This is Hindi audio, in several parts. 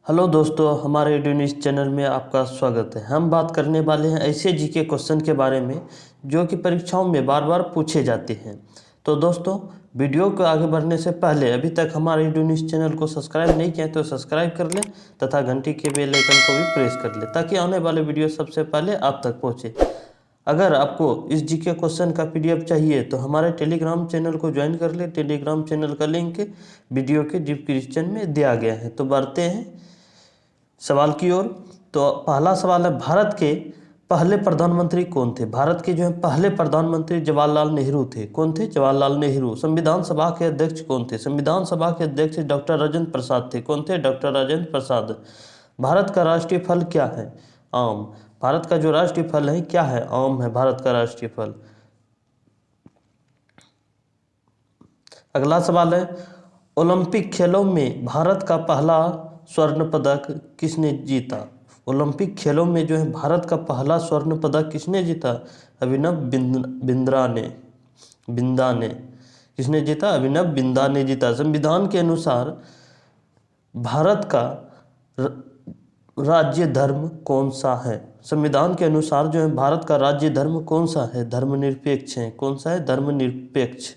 हेलो दोस्तों, हमारे रेडियो न्यूज़ चैनल में आपका स्वागत है। हम बात करने वाले हैं ऐसे जीके क्वेश्चन के बारे में जो कि परीक्षाओं में बार बार पूछे जाते हैं। तो दोस्तों, वीडियो को आगे बढ़ने से पहले अभी तक हमारे रेडियो न्यूज़ चैनल को सब्सक्राइब नहीं किया तो सब्सक्राइब कर लें तथा घंटी के बेल आइकन को भी प्रेस कर लें ताकि आने वाले वीडियो सबसे पहले आप तक पहुँचे। अगर आपको इस जीके क्वेश्चन का पीडीएफ चाहिए तो हमारे टेलीग्राम चैनल को ज्वाइन कर ले। टेलीग्राम चैनल का लिंक वीडियो के डिस्क्रिप्शन में दिया गया है। तो बढ़ते हैं सवाल की ओर। तो पहला सवाल है, भारत के पहले प्रधानमंत्री कौन थे? भारत के जो है पहले प्रधानमंत्री जवाहरलाल नेहरू थे। कौन थे? जवाहरलाल नेहरू। संविधान सभा के अध्यक्ष कौन थे? संविधान सभा के अध्यक्ष डॉक्टर राजेंद्र प्रसाद थे। कौन थे? डॉक्टर राजेंद्र प्रसाद। भारत का राष्ट्रीय फल क्या है? आम। भारत का जो राष्ट्रीय फल है क्या है? आम है भारत का राष्ट्रीय फल। अगला सवाल है, ओलंपिक खेलों में भारत का पहला स्वर्ण पदक किसने जीता? ओलंपिक खेलों में जो है भारत का पहला स्वर्ण पदक किसने जीता? अभिनव बिंद्रा ने। किसने जीता? अभिनव बिंद्रा ने जीता। संविधान के अनुसार भारत का राज्य धर्म कौन सा है? संविधान के अनुसार जो है भारत का राज्य धर्म कौन सा है? धर्मनिरपेक्ष है। कौन सा है? धर्मनिरपेक्ष।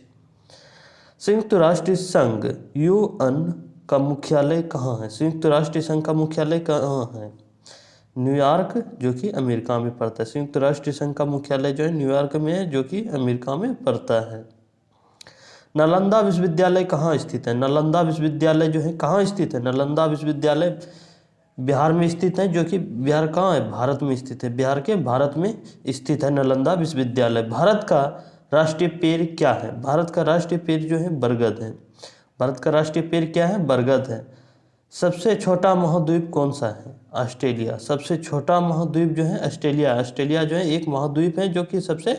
संयुक्त राष्ट्र संघ यूएन का मुख्यालय कहाँ है? संयुक्त राष्ट्र संघ का मुख्यालय कहाँ है? न्यूयॉर्क, जो कि अमेरिका में पड़ता है। संयुक्त राष्ट्र संघ का मुख्यालय जो है न्यूयॉर्क में है, जो कि अमेरिका में पड़ता है। नालंदा विश्वविद्यालय कहाँ स्थित है? नालंदा विश्वविद्यालय जो है कहाँ स्थित है? नालंदा विश्वविद्यालय बिहार में स्थित है, जो कि बिहार कहाँ है? भारत में स्थित है। बिहार के भारत में स्थित है नालंदा विश्वविद्यालय। भारत का राष्ट्रीय पेड़ क्या है? भारत का राष्ट्रीय पेड़ जो है बरगद है। भारत का राष्ट्रीय पेड़ क्या है? बरगद है। सबसे छोटा महाद्वीप कौन सा है? ऑस्ट्रेलिया। सबसे छोटा महाद्वीप जो है ऑस्ट्रेलिया। ऑस्ट्रेलिया जो है एक महाद्वीप है जो कि सबसे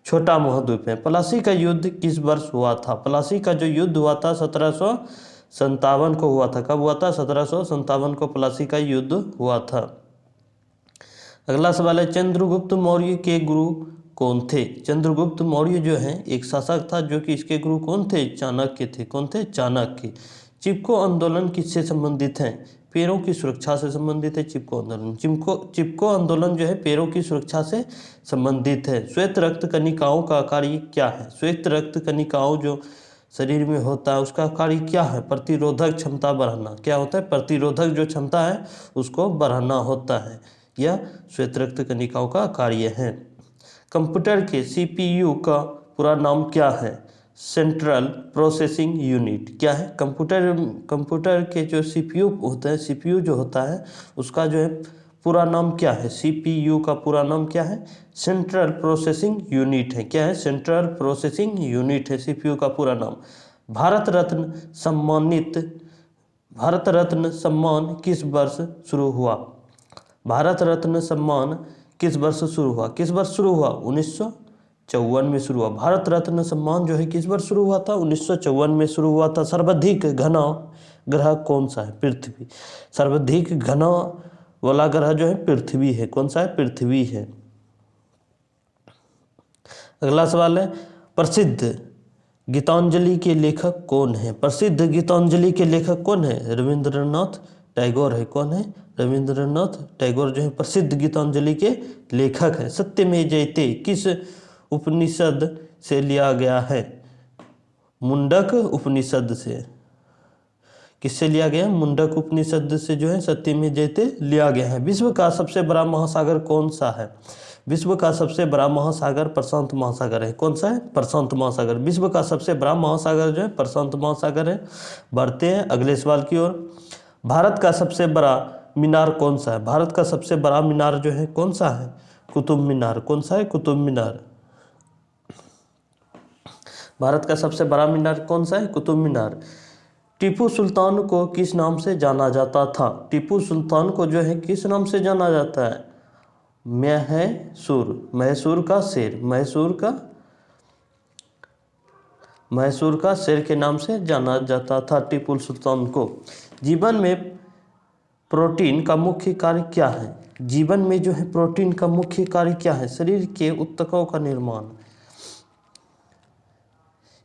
छोटा महाद्वीप है। प्लासी का युद्ध किस वर्ष हुआ था? प्लासी का जो युद्ध हुआ था 1757 को हुआ था। कब हुआ था? 1757 को प्लासी का युद्ध हुआ था। अगला सवाल है, चंद्रगुप्त मौर्य के गुरु कौन थे? चंद्रगुप्त मौर्य जो है एक शासक था जो कि इसके गुरु कौन थे? चाणक्य थे। कौन थे? चाणक्य। चिपको आंदोलन किससे संबंधित है? पेड़ों की सुरक्षा से संबंधित है चिपको आंदोलन। चिपको आंदोलन जो है पेड़ों की सुरक्षा से संबंधित है। श्वेत रक्त कणिकाओं का कार्य क्या है? श्वेत रक्त कणिकाओं जो शरीर में होता है उसका कार्य क्या है? प्रतिरोधक क्षमता बढ़ाना। क्या होता है? प्रतिरोधक जो क्षमता है उसको बढ़ाना होता है। यह श्वेत रक्त कणिकाओं का कार्य है। कंप्यूटर के सीपीयू का पूरा नाम क्या है? Central processing unit. क्या है? कंप्यूटर के जो सीपीयू होता है, सीपीयू जो होता है उसका जो है पूरा नाम क्या है? सीपीयू का पूरा नाम क्या है? सेंट्रल प्रोसेसिंग यूनिट है। क्या है? सेंट्रल प्रोसेसिंग यूनिट है सीपीयू का पूरा नाम। भारत रत्न सम्मान किस वर्ष शुरू हुआ? भारत रत्न सम्मान किस वर्ष शुरू हुआ? किस वर्ष शुरू हुआ? 1954 में शुरू हुआ। भारत रत्न सम्मान जो है किस वर्ष शुरू हुआ था? 1954 में शुरू हुआ था। सर्वाधिक घना ग्रह कौन सा है? पृथ्वी। सर्वाधिक घना वाला ग्रह जो है पृथ्वी है। कौन सा है? पृथ्वी है। अगला सवाल है, प्रसिद्ध गीतांजलि के लेखक कौन है? प्रसिद्ध गीतांजलि के लेखक कौन है? रविंद्रनाथ टैगोर है। कौन है? रविंद्रनाथ टैगोर जो है प्रसिद्ध गीतांजलि के लेखक है। सत्यमेव जयते किस उपनिषद से लिया गया है? मुंडक उपनिषद से। किससे लिया गया? मुंडक उपनिषद से जो है सत्यमेव जयते लिया गया है। विश्व का सबसे बड़ा महासागर कौन सा है? विश्व का सबसे बड़ा महासागर प्रशांत महासागर है। कौन सा है? प्रशांत महासागर। विश्व का सबसे बड़ा महासागर जो है प्रशांत महासागर है। बढ़ते हैं अगले सवाल की ओर। भारत का सबसे बड़ा मीनार कौन सा है? भारत का सबसे बड़ा मीनार जो है कौन सा है? कुतुब मीनार। कौन सा है? कुतुब मीनार। भारत का सबसे बड़ा मीनार कौन सा है? कुतुब मीनार। टीपू सुल्तान को किस नाम से जाना जाता था? टीपू सुल्तान को जो है किस नाम से जाना जाता है? मैसूर का शेर। मैसूर का शेर के नाम से जाना जाता था टीपू सुल्तान को। जीवन में प्रोटीन का मुख्य कार्य क्या है? जीवन में जो है प्रोटीन का मुख्य कार्य क्या है? शरीर के ऊतकों का निर्माण।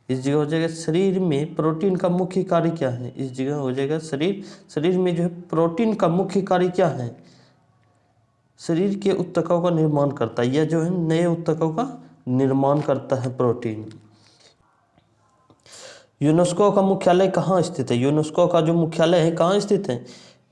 इस जगह हो जाएगा शरीर में प्रोटीन का मुख्य कार्य क्या है। इस जगह हो जाएगा शरीर में जो है प्रोटीन का मुख्य कार्य क्या है। शरीर के ऊतकों का निर्माण करता है, या जो है नए ऊतकों का निर्माण करता है प्रोटीन। यूनेस्को का मुख्यालय कहाँ स्थित है। यूनेस्को का जो मुख्यालय है कहाँ स्थित है,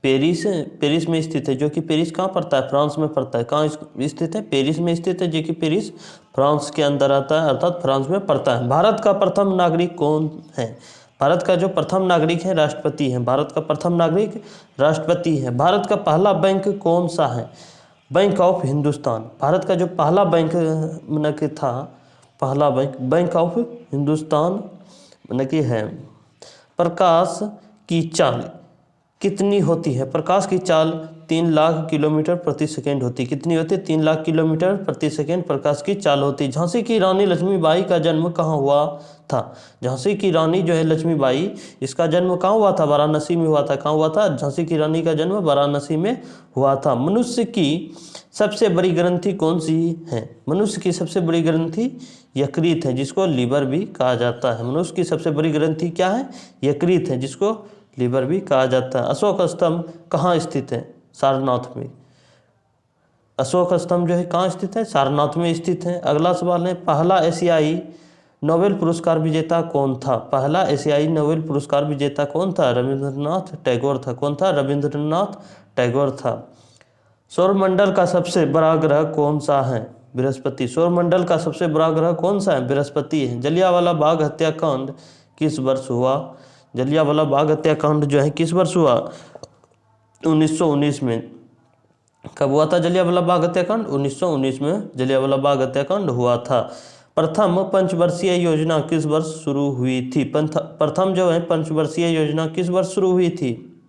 पेरिस में स्थित है, जो कि पेरिस कहाँ पड़ता है, फ्रांस में पड़ता है। कहाँ स्थित है, पेरिस में स्थित है, जो कि पेरिस फ्रांस के अंदर आता है, अर्थात फ्रांस में पड़ता है। भारत का प्रथम नागरिक कौन है। भारत का जो प्रथम नागरिक है राष्ट्रपति है। भारत का प्रथम नागरिक राष्ट्रपति है। भारत का पहला बैंक कौन सा है, बैंक ऑफ हिंदुस्तान। भारत का जो पहला बैंक था, पहला बैंक ऑफ हिंदुस्तान कि है। प्रकाश की चाल कितनी होती है। प्रकाश की चाल 3 लाख किलोमीटर प्रति सेकंड होती है। कितनी होती है, 3 लाख किलोमीटर प्रति सेकंड प्रकाश की चाल होती है। झांसी की रानी लक्ष्मीबाई का जन्म कहाँ हुआ था। झांसी की रानी जो है लक्ष्मीबाई, इसका जन्म कहाँ हुआ था, वाराणसी में हुआ था। कहाँ हुआ था, झांसी की रानी का जन्म वाराणसी में हुआ था। मनुष्य की सबसे बड़ी ग्रंथि कौन सी है। मनुष्य की सबसे बड़ी ग्रंथि यकृत है, जिसको लीवर भी कहा जाता है। मनुष्य की सबसे बड़ी ग्रंथि क्या है, यकृत है, जिसको लीवर भी कहा जाता है। अशोक स्तंभ कहाँ स्थित है, सारनाथ में। अशोक स्तंभ जो है कहाँ स्थित है, सारनाथ में स्थित है। अगला सवाल है, पहला एशियाई नोबेल पुरस्कार विजेता कौन था। पहला एशियाई नोबेल पुरस्कार विजेता कौन था, रविंद्रनाथ टैगोर था। कौन था, रविंद्रनाथ टैगोर था। सौरमंडल का सबसे बड़ा ग्रह कौन सा है, बृहस्पति। सौरमंडल का सबसे बड़ा ग्रह कौन सा है, बृहस्पति है। जलियांवाला बाग हत्याकांड किस वर्ष हुआ। जलियांवाला बाग हत्याकांड जो है किस वर्ष हुआ, 1919 में। कब हुआ था जलियांवाला बाग हत्याकांड, 1919 में जलियांवाला बाग हत्याकांड हुआ था। प्रथम पंचवर्षीय योजना किस वर्ष शुरू हुई थी। प्रथम जो है पंचवर्षीय योजना किस वर्ष शुरू हुई थी,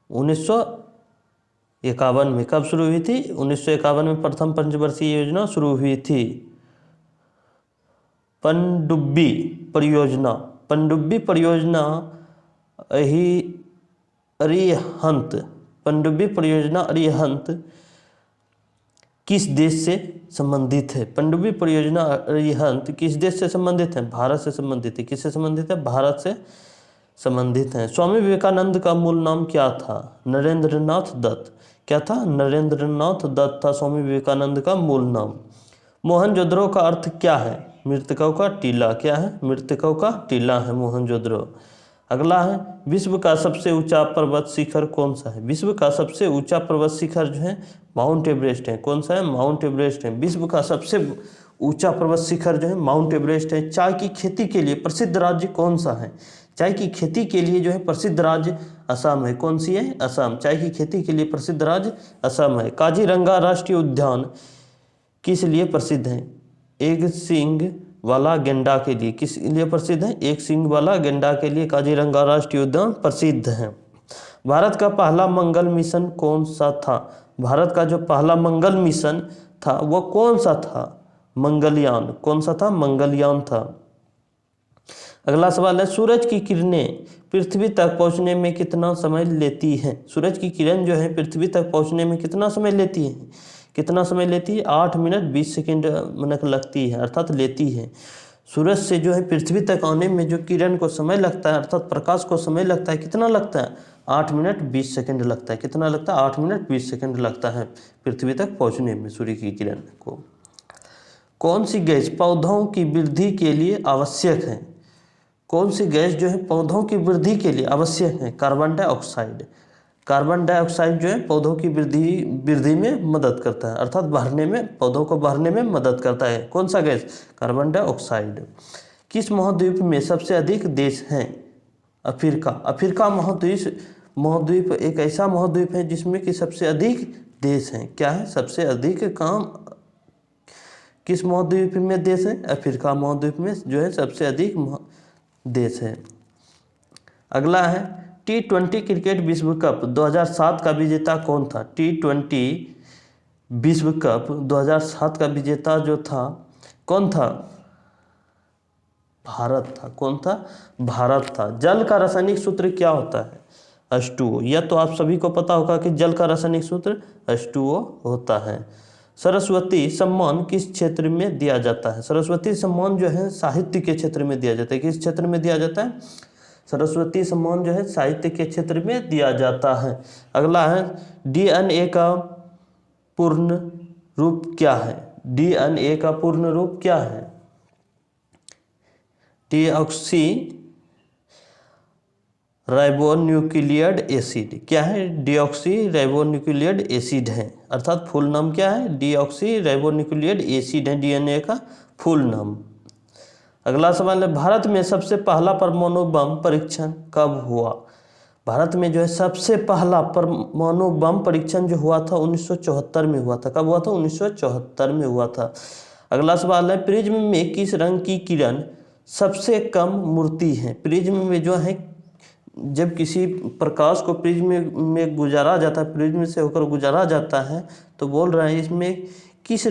1951 में। कब शुरू हुई थी, 1951 में प्रथम पंचवर्षीय योजना शुरू हुई थी। पनडुब्बी परियोजना, पनडुब्बी परियोजना अरिहंत, पनडुब्बी परियोजना अरिहंत किस देश से संबंधित है। पनडुब्बी परियोजना अरिहंत किस देश से संबंधित है, भारत से संबंधित है। किससे संबंधित है, भारत से संबंधित है। स्वामी विवेकानंद का मूल नाम क्या था, नरेंद्रनाथ दत्त। क्या था, नरेंद्रनाथ दत्त था स्वामी विवेकानंद का मूल नाम। मोहनजोदड़ो का अर्थ क्या है, मृतकों का टीला। क्या है, मृतकों का टीला है मोहनजोदड़ो। अगला है, विश्व का सबसे ऊंचा पर्वत शिखर कौन सा है। विश्व का सबसे ऊंचा पर्वत शिखर जो है माउंट एवरेस्ट है। कौन सा है, माउंट एवरेस्ट है। विश्व का सबसे ऊंचा पर्वत शिखर जो है माउंट एवरेस्ट है। चाय की खेती के लिए प्रसिद्ध राज्य कौन सा है। चाय की खेती के लिए जो है प्रसिद्ध राज्य असम है। कौन सी है, असम। चाय की खेती के लिए प्रसिद्ध राज्य असम है। काजीरंगा राष्ट्रीय उद्यान किस लिए प्रसिद्ध है, एक सींग वाला गेंडा के लिए। किस लिए प्रसिद्ध है, एक सींग वाला गेंडा के लिए काजीरंगा राष्ट्रीय उद्यान प्रसिद्ध है। भारत का पहला मंगल मिशन कौन सा था। भारत का जो पहला मंगल मिशन था वो कौन सा था, मंगलयान। कौन सा था, मंगलयान था। अगला सवाल है, सूरज की किरणें पृथ्वी तक पहुंचने में कितना समय लेती हैं। सूरज की किरण जो है पृथ्वी तक पहुंचने में कितना समय लेती है, कितना समय लेती है, 8 मिनट 20 सेकेंड मिनट लगती है, अर्थात लेती है। सूरज से जो है पृथ्वी तक आने में जो किरण को समय लगता है, अर्थात प्रकाश को समय लगता है, कितना लगता है, 8 मिनट 20 सेकेंड लगता है। कितना लगता है, 8 मिनट 20 सेकेंड लगता है पृथ्वी तक पहुंचने में सूर्य की किरण को। कौन सी गैस पौधों की वृद्धि के लिए आवश्यक है। कौन सी गैस जो है पौधों की वृद्धि के लिए आवश्यक है, कार्बन डाइऑक्साइड। कार्बन डाइऑक्साइड जो है पौधों की वृद्धि में मदद करता है, अर्थात बढ़ने में, पौधों को बढ़ने में मदद करता है। कौन सा गैस, कार्बन डाइऑक्साइड। किस महाद्वीप में सबसे अधिक देश हैं, अफ्रीका। अफ्रीका महाद्वीप एक ऐसा महाद्वीप है जिसमें कि सबसे अधिक देश हैं। क्या है, सबसे अधिक काम किस महाद्वीप में देश है, अफ्रीका महाद्वीप में जो है सबसे अधिक देश है। अगला है, T20 क्रिकेट विश्व कप 2007 का विजेता कौन था। T20 विश्व कप 2007 का विजेता जो था कौन था, भारत था। कौन था, भारत था। जल का रासायनिक सूत्र क्या होता है, H2O। यह तो आप सभी को पता होगा कि जल का रासायनिक सूत्र H2O होता है। सरस्वती सम्मान किस क्षेत्र में दिया जाता है? सरस्वती सम्मान जो है साहित्य के क्षेत्र में दिया जाता है। किस क्षेत्र में दिया जाता है? सरस्वती सम्मान जो है साहित्य के क्षेत्र में दिया जाता है। अगला है डीएनए का पूर्ण रूप क्या है? डीएनए का पूर्ण रूप क्या है? Deoxy ribonucleic acid. क्या है? डीऑक्सी राइबोन्यूक्लियड एसिड है, अर्थात फुल नाम क्या है? डीऑक्सी राइबोन्यूक्लियड एसिड है डीएनए का फुल नाम। अगला सवाल है भारत में सबसे पहला परमाणु बम परीक्षण कब हुआ? भारत में जो है सबसे पहला परमाणु बम परीक्षण जो हुआ था 1974 में हुआ था। कब हुआ था? 1974 में हुआ था। अगला सवाल है प्रिज्म में किस रंग की किरण सबसे कम मुड़ती है? प्रिज्म में जो है जब किसी प्रकाश को प्रिज्म में गुजारा जाता है, प्रिज्म से होकर गुजारा जाता है, तो बोल रहे हैं इसमें किस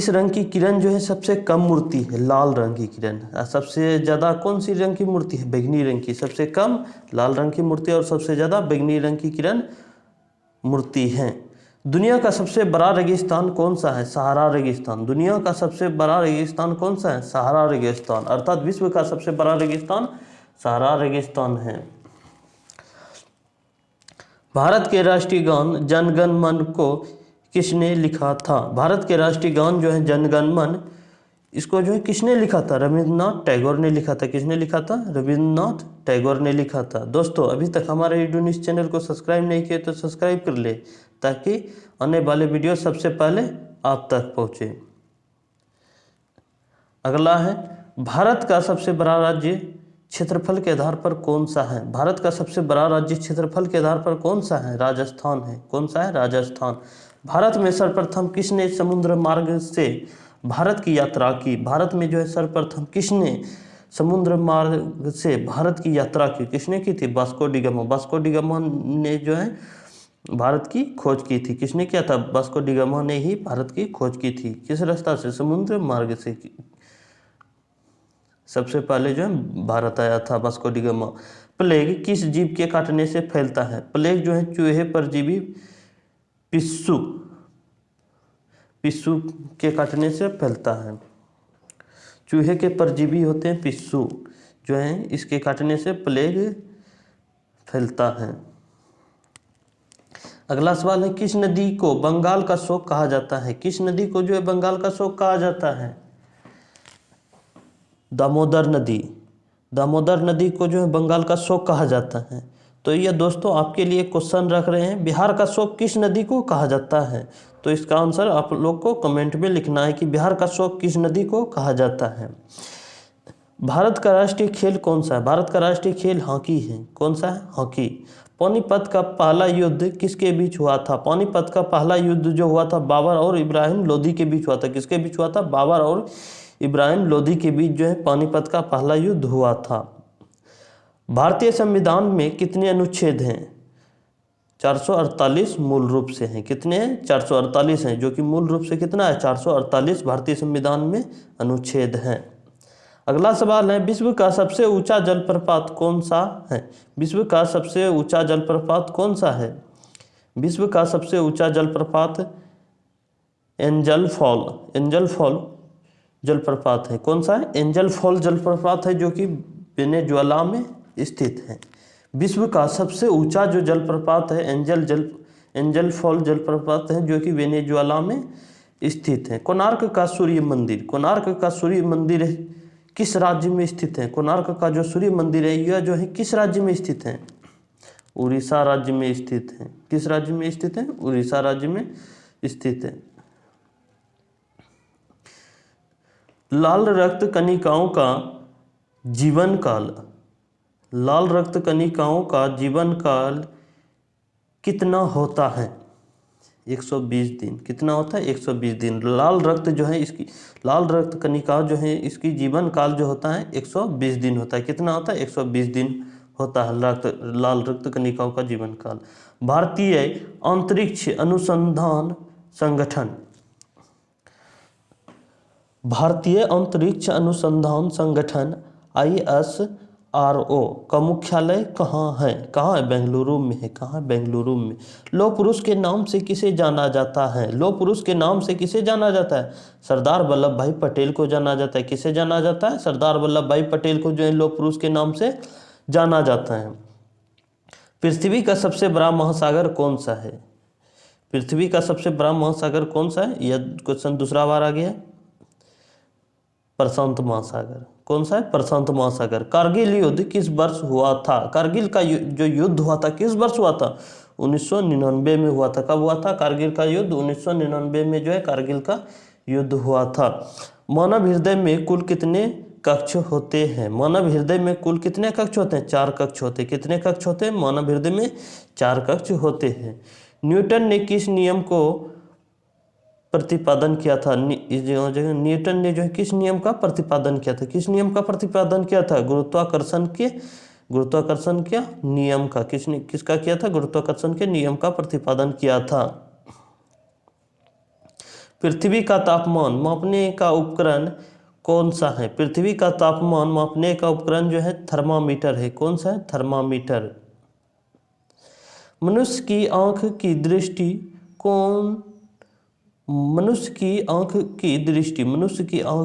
रंग की किरण जो है सबसे कम मुड़ती है? लाल रंग की किरण। सबसे ज़्यादा कौन सी रंग की मुड़ती है? बैंगनी रंग की। सबसे कम लाल रंग की मुड़ती है और सबसे ज़्यादा बैंगनी रंग की किरण मुड़ती है। दुनिया का सबसे बड़ा रेगिस्तान कौन सा है? सहारा रेगिस्तान। दुनिया का सबसे बड़ा रेगिस्तान कौन सा है? सहारा रेगिस्तान, अर्थात विश्व का सबसे बड़ा रेगिस्तान सहारा रेगिस्तान है। भारत के राष्ट्रीय गान जन गण मन को किसने लिखा था? भारत के राष्ट्रीय गान जो है जन गण मन, इसको जो है किसने लिखा था? रविंद्रनाथ टैगोर ने लिखा था। किसने लिखा था? रविंद्रनाथ टैगोर ने लिखा था। दोस्तों अभी तक हमारे ईडू न्यूज़ चैनल को सब्सक्राइब नहीं किए तो सब्सक्राइब कर ले, ताकि आने वाले वीडियो सबसे पहले आप तक पहुँचे। अगला है भारत का सबसे बड़ा राज्य क्षेत्रफल के आधार पर कौन सा है? भारत का सबसे बड़ा राज्य क्षेत्रफल के आधार पर कौन सा है? राजस्थान है। कौन सा है? राजस्थान। भारत में सर्वप्रथम किसने समुद्र मार्ग से भारत की यात्रा की? भारत में जो है सर्वप्रथम किसने समुद्र मार्ग से भारत की यात्रा की? किसने की थी? Vasco D gamma. Vasco D gamma ने जो है भारत की खोज की थी। किसने किया था? वास्को डी गामा ने ही भारत की खोज की थी। किस रास्ता से? समुद्र मार्ग से सबसे पहले जो है भारत आया था वास्को डी गामा। प्लेग किस जीव के काटने से फैलता है? प्लेग जो है चूहे परजीवी पिस्सू के काटने से फैलता है। चूहे के परजीवी होते हैं पिस्सू, जो है इसके काटने से प्लेग फैलता है। अगला सवाल है किस नदी को बंगाल का शोक कहा जाता है? किस नदी को जो है बंगाल का शोक कहा जाता है? दामोदर नदी। दामोदर नदी को जो है बंगाल का शोक कहा जाता है। तो ये दोस्तों आपके लिए क्वेश्चन रख रहे हैं, बिहार का शोक किस नदी को कहा जाता है? तो इसका आंसर आप लोग को कमेंट में लिखना है कि बिहार का शोक किस नदी को कहा जाता है। भारत का राष्ट्रीय खेल कौन सा है? भारत का राष्ट्रीय खेल हॉकी है। कौन सा है? हॉकी। पानीपत का पहला युद्ध किसके बीच हुआ था? पानीपत का पहला युद्ध जो हुआ था बाबर और इब्राहिम लोदी के बीच हुआ था। किसके बीच हुआ था? बाबर और इब्राहिम लोदी के बीच जो है पानीपत का पहला युद्ध हुआ था। भारतीय संविधान में कितने अनुच्छेद हैं? 448 मूल रूप से हैं। कितने हैं? 448 हैं, जो कि मूल रूप से कितना है? 448 भारतीय संविधान में अनुच्छेद हैं। अगला सवाल है विश्व का सबसे ऊंचा जलप्रपात कौन सा है? विश्व का सबसे ऊंचा जलप्रपात कौन सा है? विश्व का सबसे ऊंचा जलप्रपात एंजल फॉल जलप्रपात है। कौन सा है? एंजल फॉल जलप्रपात है, जो कि वेनेजुएला में स्थित है। विश्व का सबसे ऊंचा जो जलप्रपात है एंजल फॉल जलप्रपात है, जो कि वेनेजुएला में स्थित है। कोणार्क का सूर्य मंदिर किस राज्य में स्थित है? कोणार्क का जो सूर्य मंदिर है यह जो है किस राज्य में स्थित है? उड़ीसा राज्य में स्थित है। किस राज्य में स्थित है? उड़ीसा राज्य में स्थित है। लाल रक्त कणिकाओं का जीवन काल कितना होता है? 120 दिन। कितना होता है? 120 दिन। लाल रक्त कणिका जो है इसकी जीवन काल जो होता है 120 दिन होता है। कितना होता है? 120 दिन होता है लाल रक्त कणिकाओं का जीवन काल। भारतीय अंतरिक्ष अनुसंधान संगठन ISRO ISRO का मुख्यालय कहाँ है? कहाँ है? बेंगलुरु में है। कहाँ है? बेंगलुरु में। लौह पुरुष के नाम से किसे जाना जाता है? लौह पुरुष के नाम से किसे जाना जाता है? सरदार वल्लभ भाई पटेल को जाना जाता है। किसे जाना जाता है? सरदार वल्लभ भाई पटेल को जो है लौह पुरुष के नाम से जाना जाता है। पृथ्वी का सबसे बड़ा महासागर कौन सा है? पृथ्वी का सबसे बड़ा महासागर कौन सा है? यह क्वेश्चन दूसरा बार आ गया। प्रशांत महासागर। कौन सा है? प्रशांत महासागर। कारगिल युद्ध किस वर्ष हुआ था? कारगिल का जो युद्ध हुआ था किस वर्ष हुआ था? 1999 में हुआ था। कब हुआ था कारगिल का युद्ध? 1999 में जो है कारगिल का युद्ध हुआ था। मानव हृदय में कुल कितने कक्ष होते हैं? मानव हृदय में कुल कितने कक्ष होते हैं? 4 कक्ष होते हैं। कितने कक्ष होते हैं? मानव हृदय में 4 कक्ष होते हैं। न्यूटन ने किस नियम को प्रतिपादन किया था? न्यूटन ने जो है किस नियम का प्रतिपादन किया था? किस नियम का प्रतिपादन किया था? गुरुत्वाकर्षण के नियम का। किसका किया था? गुरुत्वाकर्षण के नियम का प्रतिपादन किया था। पृथ्वी का तापमान मापने का उपकरण कौन सा है? पृथ्वी का तापमान मापने का उपकरण जो है थर्मामीटर है। कौन सा है? थर्मामीटर। मनुष्य की आंख की दृष्टि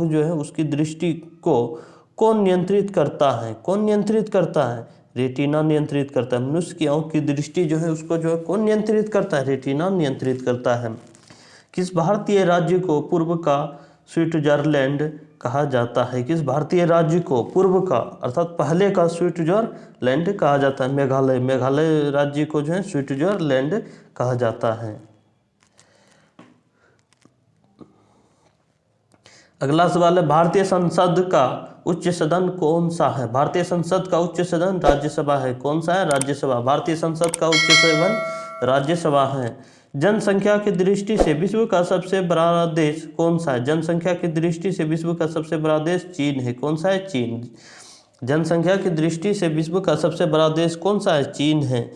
जो है उसकी दृष्टि को कौन नियंत्रित करता है? कौन नियंत्रित करता है? रेटिना नियंत्रित करता है। मनुष्य की आंख की दृष्टि जो है उसको जो है कौन नियंत्रित करता है? रेटिना नियंत्रित करता है। किस भारतीय राज्य को पूर्व का स्विट्जरलैंड कहा जाता है? किस भारतीय राज्य को पूर्व का अर्थात पहले का स्विट्जरलैंड कहा जाता है? मेघालय राज्य को जो है स्विट्जरलैंड कहा जाता है। अगला सवाल है, भारतीय संसद का उच्च सदन कौन सा है? भारतीय संसद का उच्च सदन राज्यसभा है। कौन सा है? राज्यसभा। भारतीय संसद का उच्च सदन राज्यसभा है। जनसंख्या की दृष्टि से विश्व का सबसे बड़ा देश कौन सा है? जनसंख्या की दृष्टि से विश्व का सबसे बड़ा देश चीन है। कौन सा है? चीन। जनसंख्या की दृष्टि से विश्व का सबसे बड़ा देश कौन सा है? चीन है।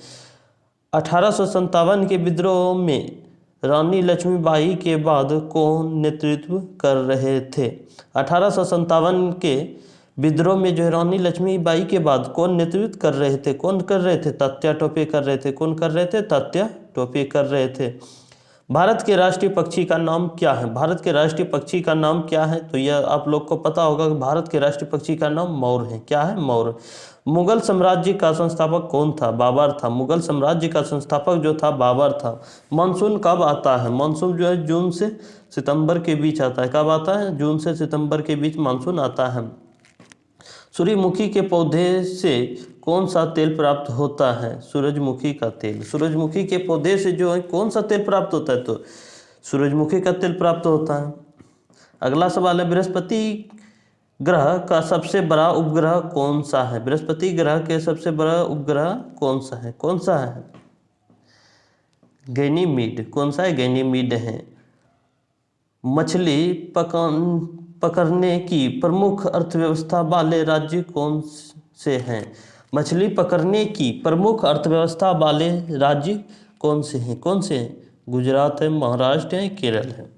1857 के विद्रोह में रानी लक्ष्मीबाई के बाद कौन नेतृत्व कर रहे थे? 1857 के विद्रोह में जो है रानी लक्ष्मीबाई के बाद कौन नेतृत्व कर रहे थे? कौन कर रहे थे? तात्या टोपे कर रहे थे। कौन कर रहे थे? तात्या टोपे कर रहे थे। भारत के राष्ट्रीय पक्षी का नाम क्या है? भारत के राष्ट्रीय पक्षी का नाम क्या है? तो यह आप लोग को पता होगा कि भारत के राष्ट्रीय पक्षी का नाम मोर है। क्या है? मोर। मुगल साम्राज्य का संस्थापक कौन था? बाबर था। मुगल साम्राज्य का संस्थापक जो था बाबर था। मानसून कब आता है? मानसून जो है जून से सितंबर के बीच आता है। कब आता है? जून से सितंबर के बीच मानसून आता है। सूर्यमुखी के पौधे से कौन सा तेल प्राप्त होता है? सूरजमुखी का तेल। सूरजमुखी के पौधे से जो है कौन सा तेल प्राप्त होता है? तो सूरजमुखी का तेल प्राप्त होता है। अगला सवाल है, बृहस्पति ग्रह का सबसे बड़ा उपग्रह कौन सा है? बृहस्पति ग्रह के सबसे बड़ा उपग्रह कौन सा है? कौन सा है? गैनीमीड। कौन सा है? गैनीमीड है। मछली पकड़ने की प्रमुख अर्थव्यवस्था वाले राज्य कौन से हैं? मछली पकड़ने की प्रमुख अर्थव्यवस्था वाले राज्य कौन से हैं? कौन से हैं? गुजरात है, महाराष्ट्र है, केरल है।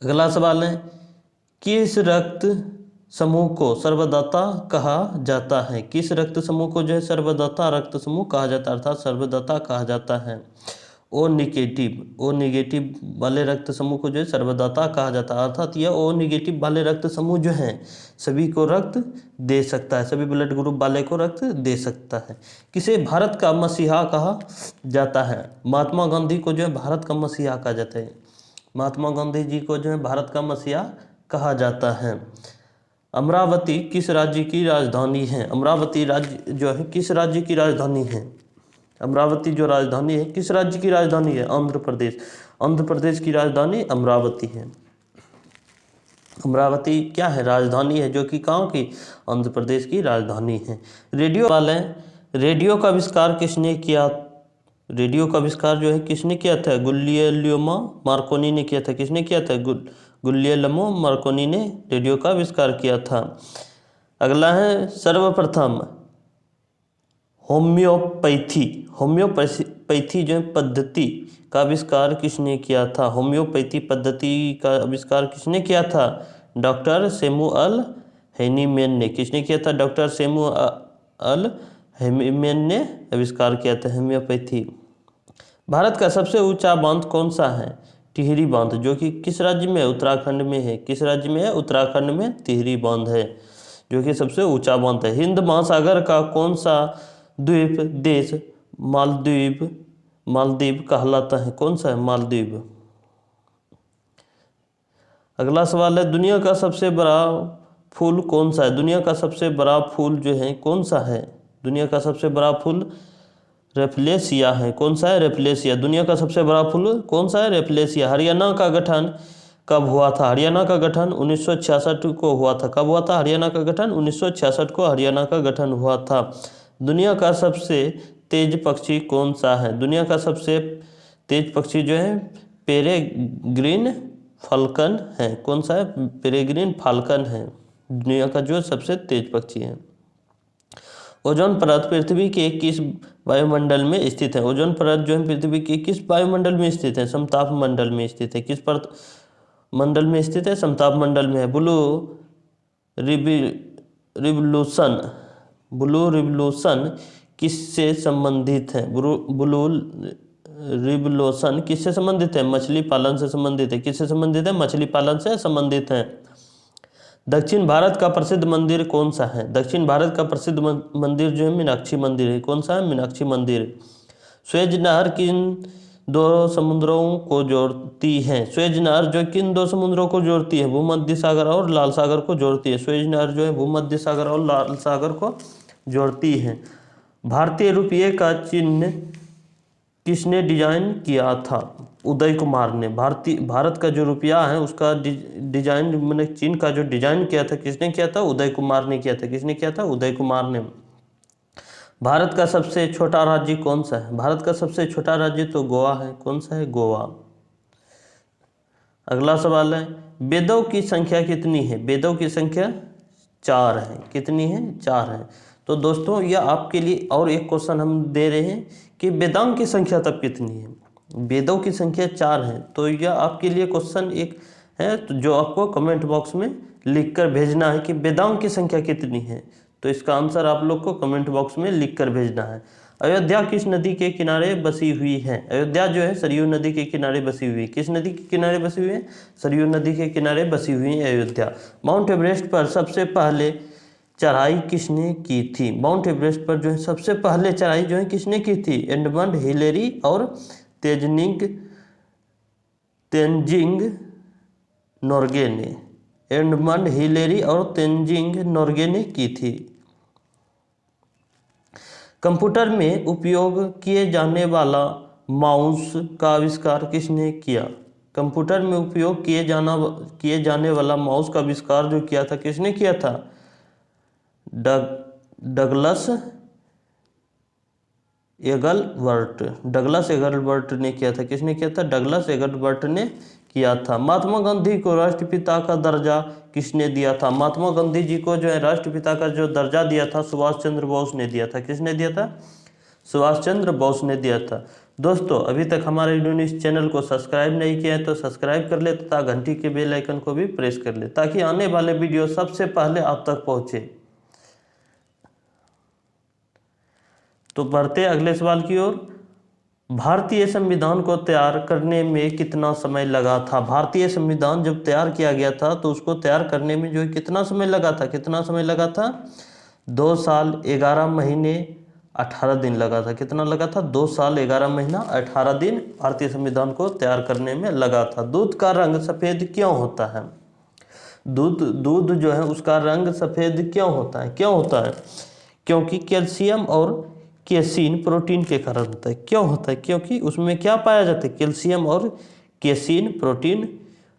अगला सवाल है, किस रक्त समूह को सर्वदाता कहा जाता है? किस रक्त समूह को जो है सर्वदाता रक्त समूह कहा जाता है, अर्थात सर्वदाता कहा जाता है। ओ नेगेटिव वाले रक्त समूह को जो है सर्वदाता कहा जाता है, अर्थात यह ओ नेगेटिव वाले रक्त समूह जो हैं सभी को रक्त दे सकता है, सभी ब्लड ग्रुप वाले को रक्त दे सकता है। किसे भारत का मसीहा कहा जाता है? महात्मा गांधी को जो है भारत का मसीहा कहा जाता है। महात्मा गांधी जी को जो है भारत का मसीहा कहा जाता है। अमरावती किस राज्य की राजधानी है? अमरावती राज्य जो है किस राज्य की राजधानी है? अमरावती जो राजधानी है किस राज्य की राजधानी है? आंध्र प्रदेश। आंध्र प्रदेश की राजधानी अमरावती है। अमरावती क्या है? राजधानी है, जो कि कहाँ की? आंध्र प्रदेश की राजधानी है। रेडियो वाले रेडियो का आविष्कार किसने किया? रेडियो का आविष्कार जो है किसने किया था? गुलियर्मो मार्कोनी ने किया था। किसने किया था? गुलियर्मो मार्कोनी ने रेडियो का आविष्कार किया था। अगला है, सर्वप्रथम होम्योपैथी जो पद्धति का आविष्कार किसने किया था? होम्योपैथी पद्धति का आविष्कार किसने किया था? डॉक्टर सैमुअल हेनीमैन ने। किसने किया था? डॉक्टर सैमुअल हेनीमैन ने आविष्कार किया था होम्योपैथी। भारत का सबसे ऊंचा बांध कौन सा है? टिहरी बांध, जो कि किस राज्य में है? उत्तराखंड में है। किस राज्य में है? उत्तराखंड में टिहरी बांध है, जो कि सबसे ऊंचा बांध है। हिंद महासागर का कौन सा द्वीप देश मालदीव कहलाता है? कौन सा है? मालदीव। अगला सवाल है, दुनिया का सबसे बड़ा फूल कौन सा है? दुनिया का सबसे बड़ा फूल जो है कौन सा है? दुनिया का सबसे बड़ा फूल रेफलेसिया है। कौन सा है? रेफलेसिया। दुनिया का सबसे बड़ा फूल कौन सा है? रेफलेसिया। हरियाणा का गठन कब हुआ था? हरियाणा का गठन 1966 को हुआ था। कब हुआ था हरियाणा का गठन? 1966 को हरियाणा का गठन हुआ था। दुनिया का सबसे तेज पक्षी कौन सा है? दुनिया का सबसे तेज पक्षी जो है पेरेग्रीन फाल्कन है। कौन सा है? पेरेग्रीन फाल्कन है दुनिया का जो सबसे तेज पक्षी है। ओजोन परत पृथ्वी के किस वायुमंडल में स्थित है? ओजोन परत जो है पृथ्वी के किस वायुमंडल में स्थित है? समताप मंडल में स्थित है। किस परत मंडल में स्थित है? समताप मंडल में है। ब्लू रिवोल्यूशन किससे संबंधित है? ब्लू रिवोल्यूशन किससे संबंधित है? मछली पालन से संबंधित है। किससे संबंधित है? मछली पालन से संबंधित है। दक्षिण भारत का प्रसिद्ध मंदिर कौन सा है? दक्षिण भारत का प्रसिद्ध मंदिर जो है मीनाक्षी मंदिर है। कौन सा है? मीनाक्षी मंदिर। स्वेज नहर किन दो समुद्रों को जोड़ती है? स्वेज नहर जो किन दो समुद्रों को जोड़ती है? भूमध्य सागर और लाल सागर को जोड़ती है। स्वेज नहर जो है भूमध्य सागर और लाल सागर को जोड़ती है। भारतीय रुपये का चिन्ह किसने डिजाइन किया था? उदय कुमार ने। भारत का जो रुपया है उसका डिजाइन मैंने चिन्ह का जो डिजाइन किया था किसने किया था? उदय कुमार ने किया था। किसने किया था? उदय कुमार ने। भारत का सबसे छोटा राज्य कौन सा है? भारत का सबसे छोटा राज्य तो गोवा है। कौन सा है? गोवा। अगला सवाल है, वेदों की संख्या कितनी है? वेदों की संख्या 4 है। कितनी है? 4 है। तो दोस्तों यह आपके लिए और एक क्वेश्चन हम दे रहे हैं कि वेदांग की संख्या तब कितनी है? वेदों की संख्या 4 है, तो यह आपके लिए क्वेश्चन एक है तो जो आपको कमेंट बॉक्स में लिखकर भेजना है कि वेदांग की संख्या कितनी है। तो इसका आंसर आप लोग को कमेंट बॉक्स में लिखकर भेजना है। अयोध्या किस नदी के किनारे बसी हुई है? अयोध्या जो है सरयू नदी के किनारे बसी हुई है। किस नदी के किनारे बसी हुई है? सरयू नदी के किनारे बसी हुई है अयोध्या। माउंट एवरेस्ट पर सबसे पहले चढ़ाई किसने की थी? माउंट एवरेस्ट पर जो है सबसे पहले चढ़ाई जो है किसने की थी? एडमंड हिलेरी और तेनजिंग नोर्गे ने। एडमंड हिलेरी और तेनजिंग नोर्गे ने की थी। कंप्यूटर में उपयोग किए जाने वाला माउस का आविष्कार किसने किया? कंप्यूटर में उपयोग किए जाने वाला माउस का आविष्कार जो किया था किसने किया था? डगलस एगलबर्ट ने किया था। किसने किया था? डगलस एगलबर्ट ने किया था। महात्मा गांधी को राष्ट्रपिता का दर्जा किसने दिया था? महात्मा गांधी जी को जो है राष्ट्रपिता का जो दर्जा दिया था सुभाष चंद्र बोस ने दिया था। किसने दिया था? सुभाष चंद्र बोस ने दिया था। दोस्तों अभी तक हमारे यूनिस चैनल को सब्सक्राइब नहीं किया है तो सब्सक्राइब कर ले तथा घंटी के बेल आइकन को भी प्रेस कर ले ताकि आने वाले वीडियो सबसे पहले आप तक पहुंचे। तो बढ़ते अगले सवाल की ओर। भारतीय संविधान को तैयार करने में कितना समय लगा था? भारतीय संविधान जब तैयार किया गया था तो उसको तैयार करने में जो है कितना समय लगा था? कितना समय लगा था? 2 साल 11 महीने 18 दिन लगा था। कितना लगा था? 2 साल 11 महीना 18 दिन भारतीय संविधान को तैयार करने में लगा था। दूध का रंग सफ़ेद क्यों होता है? दूध जो है उसका रंग सफ़ेद क्यों होता है? क्यों होता है? क्योंकि कैल्शियम और केसीन प्रोटीन के कारण होता है। क्यों होता है? क्योंकि उसमें क्या पाया जाता है? कैल्शियम और केसीन प्रोटीन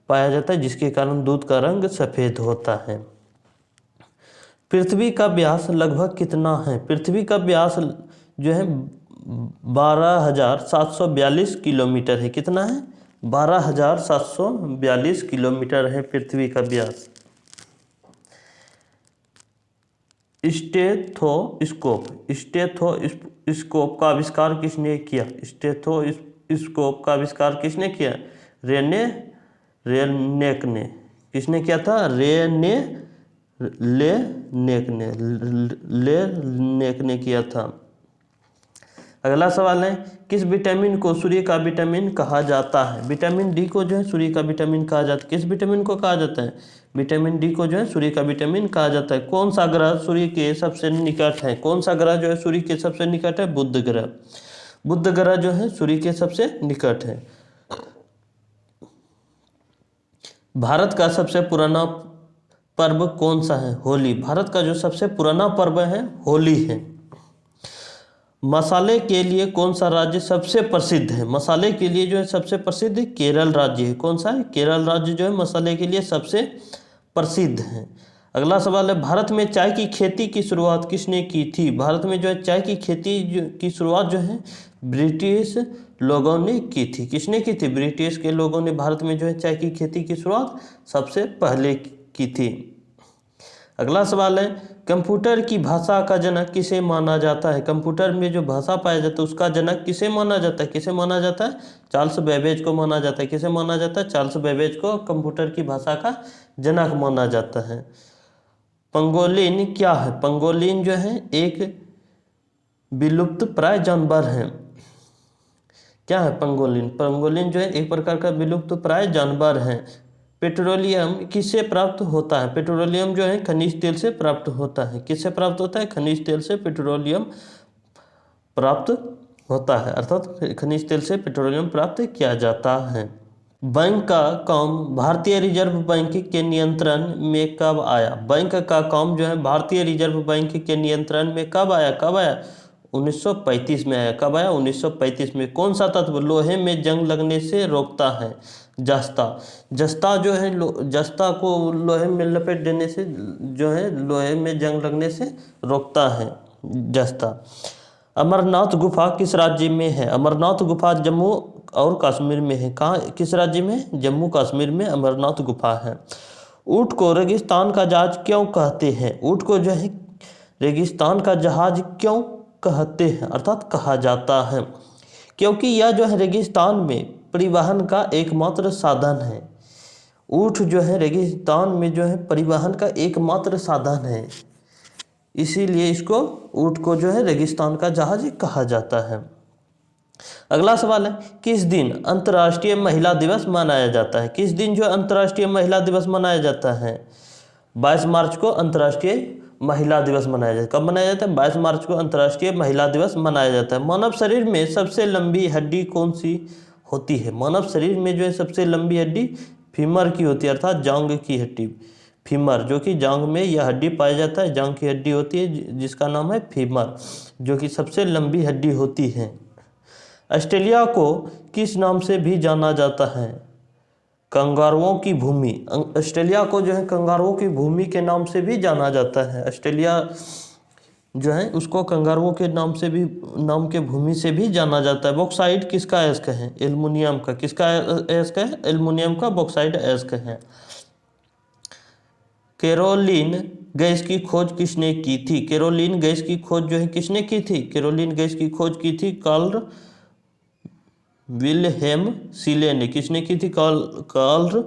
पाया जाता है जिसके कारण दूध का रंग सफ़ेद होता है। पृथ्वी का व्यास लगभग कितना है? पृथ्वी का व्यास जो है 12,742 किलोमीटर है। कितना है? 12,742 किलोमीटर है पृथ्वी का व्यास। स्टेथोस्कोप का आविष्कार किसने किया? स्टेथोस्कोप का आविष्कार किसने किया? रेनेक ने। किसने किया था? लेनेक ने किया था। अगला सवाल है, किस विटामिन को सूर्य का विटामिन कहा जाता है? विटामिन डी को जो है सूर्य का विटामिन कहा जाता है। किस विटामिन को कहा जाता है? विटामिन डी को जो है सूर्य का विटामिन कहा जाता है। कौन सा ग्रह सूर्य के सबसे निकट है? कौन सा ग्रह जो है सूर्य के सबसे निकट है? बुध ग्रह। बुध ग्रह जो है सूर्य के सबसे निकट है। भारत का सबसे पुराना पर्व कौन सा है? होली। भारत का जो सबसे पुराना पर्व है होली है। मसाले के लिए कौन सा राज्य सबसे प्रसिद्ध है? मसाले के लिए जो है सबसे प्रसिद्ध केरल राज्य है। कौन सा है? केरल राज्य जो है मसाले के लिए सबसे प्रसिद्ध है। अगला सवाल है, भारत में चाय की खेती की शुरुआत किसने की थी? भारत में जो है चाय की खेती की शुरुआत जो है ब्रिटिश लोगों ने की थी। किसने की थी? ब्रिटिश के लोगों ने भारत में जो है चाय की खेती की शुरुआत सबसे पहले की थी। अगला सवाल है, कंप्यूटर की भाषा का जनक किसे माना जाता है? कंप्यूटर में जो भाषा पाया जाता है उसका जनक किसे माना जाता है? किसे माना जाता है? चार्ल्स बेबेज को माना जाता है। किसे माना जाता है? चार्ल्स बेबेज को कंप्यूटर की भाषा का जनक माना जाता है। पंगोलिन क्या है? पंगोलिन जो है एक विलुप्त प्राय जानवर है। क्या है पंगोलिन? पंगोलिन जो है एक प्रकार का विलुप्त प्राय जानवर है। पेट्रोलियम किससे प्राप्त होता है? पेट्रोलियम जो है खनिज तेल से प्राप्त होता है। किससे प्राप्त होता है? खनिज तेल से पेट्रोलियम प्राप्त होता है, अर्थात खनिज तेल से पेट्रोलियम प्राप्त किया जाता है। बैंक का काम भारतीय रिजर्व बैंक के नियंत्रण में कब आया? बैंक का काम जो है भारतीय रिजर्व बैंक के नियंत्रण में कब आया? 1935 में आया। कब आया? 1935 में। कौन सा तत्व लोहे में जंग लगने से रोकता है? जस्ता। जस्ता जो है जस्ता को लोहे में लपेट देने से जो है लोहे में जंग लगने से रोकता है जस्ता। अमरनाथ गुफा किस राज्य में है? अमरनाथ गुफा जम्मू और कश्मीर में है। कहाँ? किस राज्य में? जम्मू कश्मीर में अमरनाथ गुफा है। ऊँट को रेगिस्तान का जहाज क्यों कहते हैं? ऊँट को जो है रेगिस्तान का जहाज क्यों कहते हैं, अर्थात कहा जाता है? क्योंकि यह जो है रेगिस्तान में परिवहन का एकमात्र साधन है। ऊँट जो है रेगिस्तान में जो है परिवहन का एकमात्र साधन है, इसीलिए इसको ऊँट को जो है रेगिस्तान का जहाज कहा जाता है। अगला सवाल है, किस दिन अंतर्राष्ट्रीय महिला दिवस मनाया जाता है? किस दिन जो अंतर्राष्ट्रीय महिला दिवस मनाया जाता है? 22 मार्च को अंतर्राष्ट्रीय महिला दिवस मनाया जाता है। कब मनाया जाता है? 22 मार्च को अंतर्राष्ट्रीय महिला दिवस मनाया जाता है। मानव शरीर में सबसे लंबी हड्डी कौन सी होती है? मानव शरीर में जो है सबसे लंबी हड्डी फीमर की होती है, अर्थात जांघ की हड्डी। फीमर, जो कि जांघ में यह हड्डी पाया जाता है, जांघ की हड्डी होती है जिसका नाम है फीमर, जो कि सबसे लंबी हड्डी होती है। ऑस्ट्रेलिया को किस नाम से भी जाना जाता है? कंगारुओं की भूमि। ऑस्ट्रेलिया को जो है कंगारुओं की भूमि के नाम से भी जाना जाता है। ऑस्ट्रेलिया जो है उसको कंगारुओं के नाम से भी, नाम के भूमि से भी जाना जाता है। बॉक्साइट किसका अयस्क है? एल्युमिनियम का। किसका अयस्क है? एल्युमिनियम का बॉक्साइट अयस्क है। कैरोलीन गैस की खोज किसने की थी? कैरोलीन गैस की खोज जो है किसने की थी? कैरोलीन गैस की खोज की थी कार्ल विल्हेम सीले ने। किसने की थी? कार्ल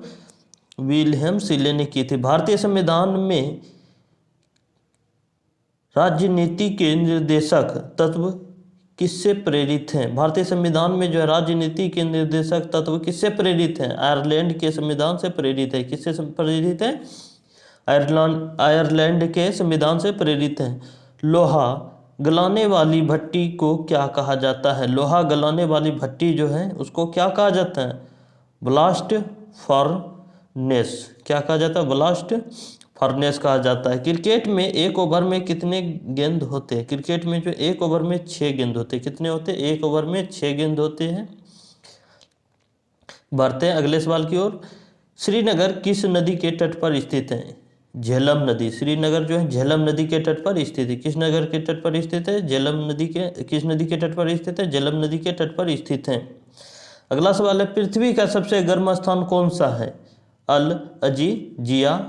विल्हेम सीले ने की थी। भारतीय संविधान में राजनीति के निर्देशक तत्व किससे प्रेरित हैं? भारतीय संविधान में जो है राजनीति के निर्देशक तत्व किससे प्रेरित हैं? आयरलैंड के संविधान से प्रेरित है। किससे प्रेरित है? आयरलैंड के संविधान से प्रेरित है। लोहा गलाने वाली भट्टी को क्या कहा जाता है? लोहा गलाने वाली भट्टी जो है उसको क्या कहा जाता है? Blast furnace. क्या कहा जाता है? ब्लास्ट फर्नेस कहा जाता है। क्रिकेट में एक ओवर में कितने गेंद होते हैं? क्रिकेट में जो एक ओवर में 6 गेंद होते हैं। कितने होते हैं? एक ओवर में 6 गेंद होते हैं। बढ़ते हैं अगले सवाल की ओर। श्रीनगर किस नदी के तट पर स्थित है? झेलम नदी। श्रीनगर जो है झेलम नदी के तट पर स्थित है। किस नगर के तट पर स्थित है? झेलम नदी के। किस नदी के तट पर स्थित है? झेलम नदी के तट पर स्थित है। अगला सवाल है, पृथ्वी का सबसे गर्म स्थान कौन सा है? अल अजीजिया,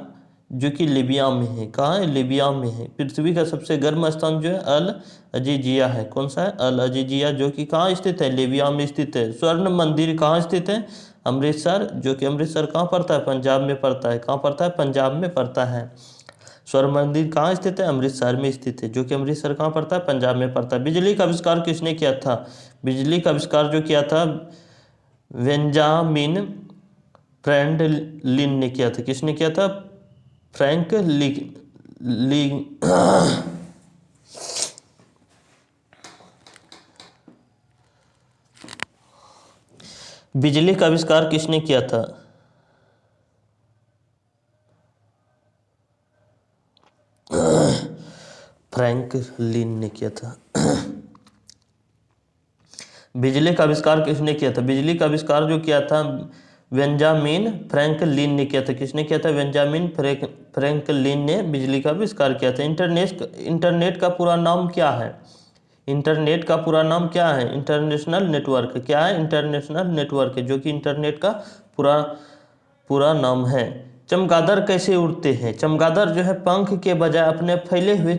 जो कि लीबिया में है। कहाँ है? लीबिया में है। पृथ्वी का सबसे गर्म स्थान जो है अल अजीजिया है। कौन सा है? अल अजीजिया, जो कि कहाँ स्थित है? लीबिया में स्थित है। स्वर्ण मंदिर कहाँ स्थित है? अमृतसर, जो कि अमृतसर कहाँ पड़ता है? पंजाब में पड़ता है। कहाँ पड़ता है? पंजाब में पड़ता है। स्वर्ण मंदिर कहाँ स्थित है? अमृतसर में स्थित है, जो कि अमृतसर कहाँ पड़ता है? पंजाब में पड़ता है। बिजली का आविष्कार किसने किया था? बिजली का आविष्कार जो किया था बेंजामिन फ्रैंकलिन ने किया था। किसने किया था? फ्रैंकलिन। बिजली का आविष्कार किसने किया था? फ्रैंकलिन ने किया था। बिजली का आविष्कार किसने किया था? बिजली का आविष्कार जो किया था बेंजामिन फ्रैंकलिन ने किया था। किसने किया था? बेंजामिन फ्रैंकलिन ने बिजली का आविष्कार किया था। इंटरनेट का पूरा नाम क्या है? इंटरनेट का पूरा नाम क्या है? International network. क्या है? इंटरनेशनल नेटवर्क है, जो कि इंटरनेट का पूरा नाम है। चमगादड़ कैसे उड़ते हैं? चमगादड़ जो है पंख के बजाय अपने फैले हुए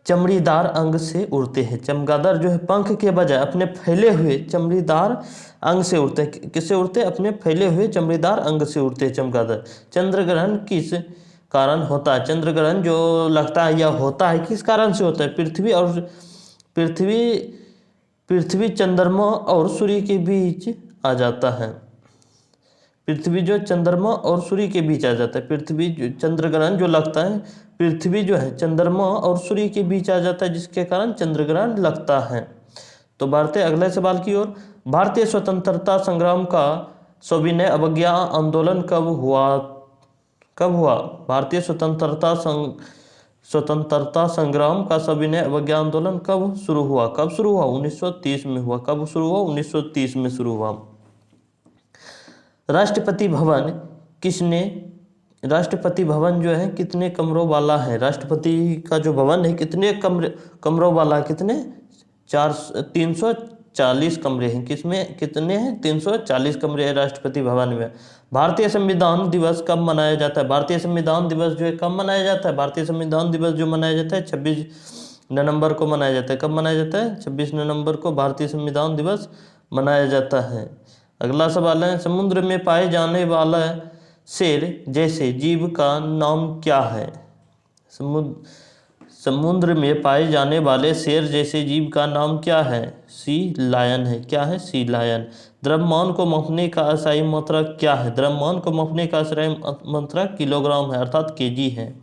चमड़ीदार अंग से उड़ते हैं। चमगादड़ जो है पंख के बजाय अपने फैले हुए चमड़ीदार अंग से उड़ते हैं। किससे उड़ते हैं? अपने फैले हुए चमड़ीदार अंग से उड़ते हैं चमगादड़। चंद्र ग्रहण किस कारण होता है? चंद्र ग्रहण जो लगता है या होता है किस कारण से होता है? पृथ्वी चंद्रमा और सूर्य के बीच आ जाता है। पृथ्वी जो चंद्रमा और सूर्य के बीच आ जाता है। चंद्र ग्रहण जो लगता है पृथ्वी जो है चंद्रमा और सूर्य के बीच आ जाता है, जिसके कारण चंद्र ग्रहण लगता है। तो बढ़ते अगले सवाल की ओर। भारतीय स्वतंत्रता संग्राम का सविनय अवज्ञा आंदोलन कब हुआ? भारतीय स्वतंत्रता संग्राम का सविनय अवज्ञा आंदोलन कब शुरू हुआ? 1930 में हुआ। कब शुरू हुआ? 1930 में शुरू हुआ। राष्ट्रपति भवन जो है कितने कमरों वाला है? राष्ट्रपति का जो भवन है कितने कमरों वाला है? 340 कमरे हैं। किसमें कितने हैं? 340 कमरे हैं राष्ट्रपति भवन में। भारतीय संविधान दिवस कब मनाया जाता है? भारतीय संविधान दिवस जो है कब मनाया जाता है? भारतीय संविधान दिवस जो मनाया जाता है 26 नवंबर को मनाया जाता है। कब मनाया जाता है? 26 नवंबर को भारतीय संविधान दिवस मनाया जाता है। अगला सवाल है, समुद्र में पाए जाने वाला शेर जैसे जीव का नाम क्या है? समुद्र में पाए जाने वाले शेर जैसे जीव का नाम क्या है? सी लायन है। क्या है? Sea lion. द्रव्यमान को मापने का अस्थायी मात्रक क्या है? द्रव्यमान को मापने का अस्थायी मात्रक किलोग्राम है, अर्थात केजी है।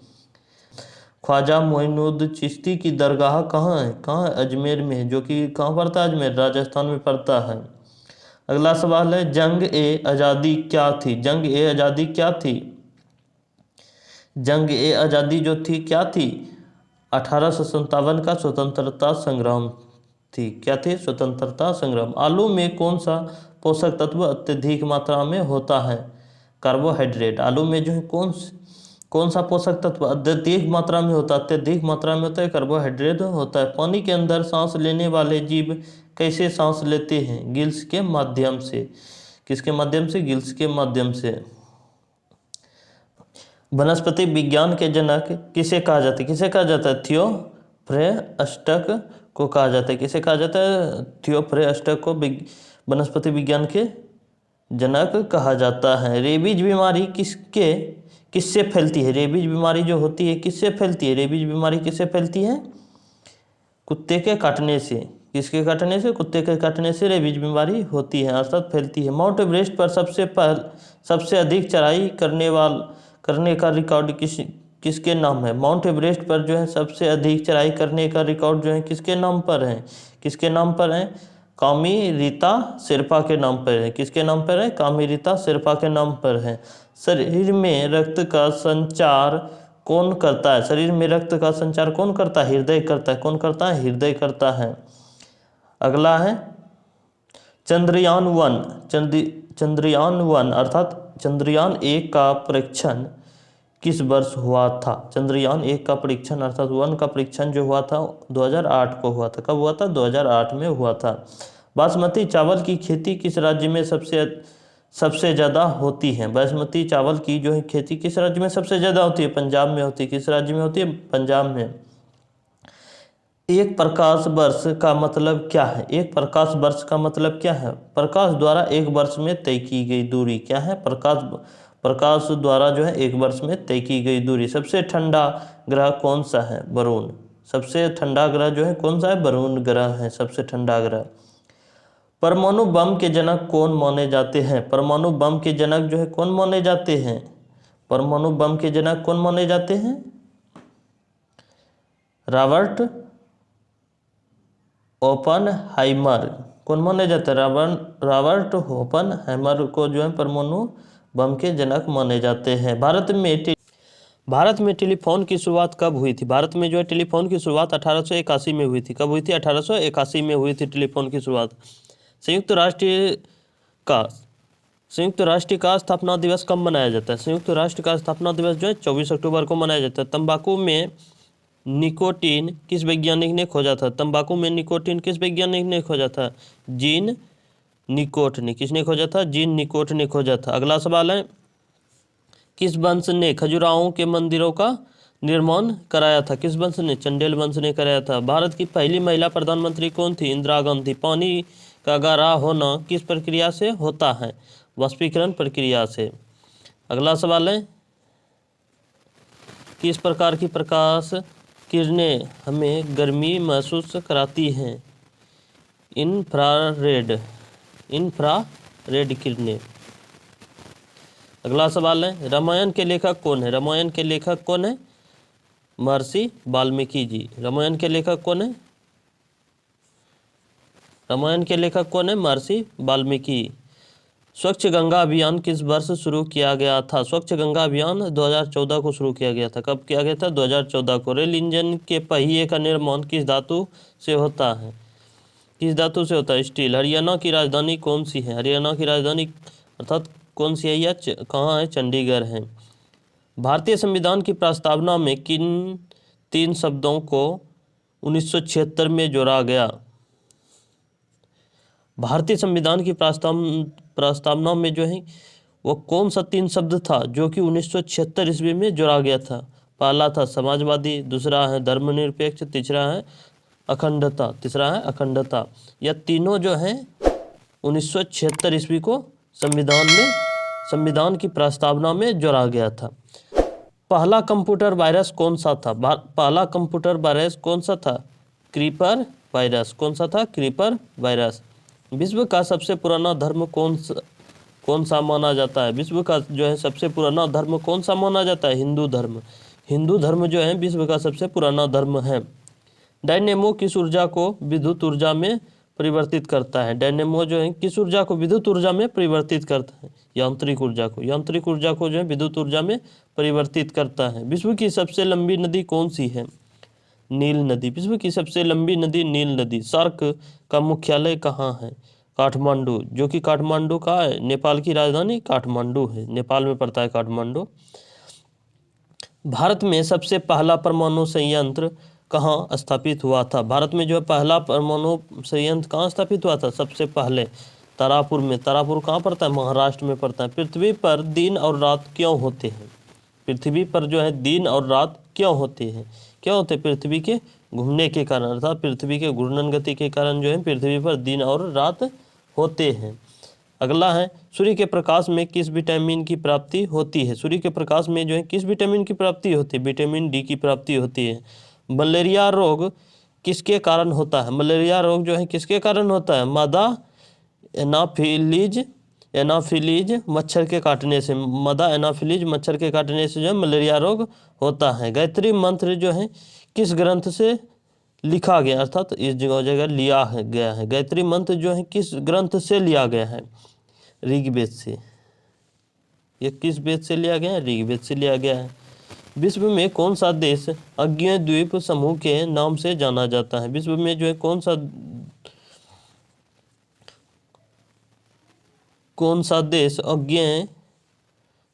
ख्वाजा मोइनुद्दीन चिश्ती की दरगाह कहाँ है? कहाँ है? अजमेर में है, जो कि कहाँ पड़ता है? अजमेर राजस्थान में पड़ता है। अगला सवाल है, जंग ए आज़ादी क्या थी? जंग ए आज़ादी क्या थी? जंग ए आज़ादी जो थी क्या थी? 1857 का स्वतंत्रता संग्राम थी। क्या थी? स्वतंत्रता संग्राम। आलू में कौन सा पोषक तत्व अत्यधिक मात्रा में होता है? कार्बोहाइड्रेट। आलू में जो है कौन सा पोषक तत्व अत्यधिक मात्रा में होता है? अत्यधिक मात्रा में होता है कार्बोहाइड्रेट होता है। पानी के अंदर सांस लेने वाले जीव कैसे सांस लेते हैं? गिल्स के माध्यम से। किसके माध्यम से? गिल्स के माध्यम से। वनस्पति विज्ञान के जनक किसे कहा जाता है? किसे कहा जाता है? थियोफ्रेस्टस को कहा जाता है। किसे कहा जाता है? थियोफ्रेस्टस को वनस्पति विज्ञान के जनक कहा जाता है। रेबीज बीमारी किससे फैलती है? रेबीज बीमारी जो होती है किससे फैलती है? रेबीज बीमारी किससे फैलती है? कुत्ते के काटने से। किसके काटने से? कुत्ते के काटने से रेबीज बीमारी होती है, अर्थात फैलती है। माउंट एवरेस्ट पर सबसे अधिक चढ़ाई करने का रिकॉर्ड किसके नाम है? माउंट एवरेस्ट पर जो है सबसे अधिक चढ़ाई करने का रिकॉर्ड जो है किसके नाम पर है? किसके नाम पर है? कामीरीता शेरपा के नाम पर है। किसके नाम पर है? कामीरीता शेरपा के नाम पर है। शरीर में रक्त का संचार कौन करता है? शरीर में रक्त का संचार कौन करता है? हृदय करता है। कौन करता है? हृदय करता है। अगला है चंद्रयान-1 अर्थात चंद्रयान-1 का परीक्षण किस वर्ष हुआ था? चंद्रयान-1 का परीक्षण अर्थात 1 का परीक्षण जो हुआ था 2008 को हुआ था। कब हुआ था? 2008 में हुआ था। बासमती चावल की खेती किस राज्य में सबसे ज़्यादा होती है? बासमती चावल की जो है खेती किस राज्य में सबसे ज़्यादा होती है? पंजाब में होती है। किस राज्य में होती है? पंजाब में। एक प्रकाश वर्ष का मतलब क्या है? एक प्रकाश वर्ष का मतलब क्या है? प्रकाश द्वारा एक वर्ष में तय की गई दूरी। क्या है? प्रकाश द्वारा जो है एक वर्ष में तय की गई दूरी। सबसे ठंडा ग्रह कौन सा है? वरुण। सबसे ठंडा ग्रह जो है कौन सा है? वरुण ग्रह है सबसे ठंडा ग्रह। परमाणु बम के जनक कौन माने जाते हैं? परमाणु बम के जनक जो है कौन माने जाते हैं? परमाणु बम के जनक कौन माने जाते हैं? Robert Oppenheimer. कौन माने जाते हैं? रॉबर्ट ओपनहाइमर को जो है परमाणु बम के जनक माने जाते हैं। भारत में टेलीफोन की शुरुआत कब हुई थी? भारत में जो है टेलीफोन की शुरुआत 1881 में हुई थी। कब हुई थी? 1881 में हुई थी टेलीफोन की शुरुआत। संयुक्त राष्ट्र का स्थापना दिवस कब मनाया जाता है? संयुक्त राष्ट्र का स्थापना दिवस जो है 24 अक्टूबर को मनाया जाता है। तंबाकू में निकोटीन किस वैज्ञानिक ने खोजा था? तंबाकू में निकोटीन किस वैज्ञानिक ने खोजा था? जीन निकोट ने। किसने खोजा था? जीन निकोट ने खोजा था। अगला सवाल है, किस वंश ने खजुराहो के मंदिरों का निर्माण कराया था? किस वंश ने? चंदेल वंश ने कराया था। भारत की पहली महिला प्रधानमंत्री कौन थी? इंदिरा गांधी। पानी का गाढ़ा होना किस प्रक्रिया से होता है? वाष्पीकरण प्रक्रिया से। अगला सवाल है, किस प्रकार की प्रकाश किरणें हमें गर्मी महसूस कराती हैं? इंफ्रारेड किरणें। अगला सवाल है, रामायण के लेखक कौन है? रामायण के लेखक कौन है? महर्षि वाल्मीकि जी। रामायण के लेखक कौन है? रामायण के लेखक कौन है? महर्षि वाल्मीकि। स्वच्छ गंगा अभियान किस वर्ष शुरू किया गया था? स्वच्छ गंगा अभियान 2014 को शुरू किया गया था। कब किया गया था? 2014 को। रेल इंजन के पहिए का निर्माण किस धातु से होता है? किस धातु से होता है? स्टील। हरियाणा की राजधानी कौन सी है? हरियाणा की राजधानी अर्थात कौन सी है या कहाँ है? चंडीगढ़ है। भारतीय संविधान की प्रस्तावना में किन 3 शब्दों को 1976 में जोड़ा गया? भारतीय संविधान की प्रस्तावना में जो है वो कौन सा 3 शब्द था जो कि 1976 ईस्वी में जोड़ा गया था? पहला था समाजवादी, दूसरा है धर्मनिरपेक्ष, तीसरा है अखंडता। यह तीनों जो है 1976 ईस्वी को संविधान की प्रस्तावना में जोड़ा गया था। पहला कंप्यूटर वायरस कौन सा था? पहला कंप्यूटर वायरस कौन सा था? Creeper virus. कौन सा था? Creeper virus. विश्व का सबसे पुराना धर्म कौन सा माना जाता है? विश्व का जो है सबसे पुराना धर्म कौन सा माना जाता है? हिंदू धर्म। हिंदू धर्म जो है विश्व का सबसे पुराना धर्म है। डायनेमो किस ऊर्जा को विद्युत ऊर्जा में परिवर्तित करता है? डायनेमो जो है किस ऊर्जा को विद्युत ऊर्जा में परिवर्तित करता है? यांत्रिक ऊर्जा को जो है विद्युत ऊर्जा में परिवर्तित करता है। विश्व की सबसे लंबी नदी कौन सी है? नील नदी। विश्व की सबसे लंबी नदी नील नदी। सार्क का मुख्यालय कहाँ है? काठमांडू। जो कि काठमांडू का है नेपाल की राजधानी काठमांडू है, नेपाल में पड़ता है काठमांडू। भारत में सबसे पहला परमाणु संयंत्र कहाँ स्थापित हुआ था? भारत में जो है पहला परमाणु संयंत्र कहाँ स्थापित हुआ था? सबसे पहले तारापुर में। तारापुर कहाँ पड़ता है? महाराष्ट्र में पड़ता है। पृथ्वी पर दिन और रात क्यों होते हैं? पृथ्वी पर जो है दिन और रात क्यों होते हैं? क्यों होते? पृथ्वी के घूमने के कारण, अर्थात पृथ्वी के घूर्णन गति के कारण जो है पृथ्वी पर दिन और रात होते हैं। अगला है, सूर्य के प्रकाश में किस विटामिन की प्राप्ति होती है? सूर्य के प्रकाश में जो है किस विटामिन की प्राप्ति होती है? विटामिन डी की प्राप्ति होती है। मलेरिया रोग किसके कारण होता है? मलेरिया रोग जो है किसके कारण होता है? मादा एनाफिलीज मच्छर के काटने से। मादा एनाफिलीज मच्छर के काटने से जो है मलेरिया रोग होता है। गायत्री मंत्र जो है किस ग्रंथ से लिखा गया, अर्थात इस जगह लिया गया है? गायत्री मंत्र जो है किस ग्रंथ से लिया गया है? ऋग्वेद से। ये किस वेद से लिया गया है? ऋग्वेद से लिया गया है। विश्व में कौन सा देश अज्ञेय द्वीप समूह के नाम से जाना जाता है? विश्व में जो है कौन सा देश अज्ञेय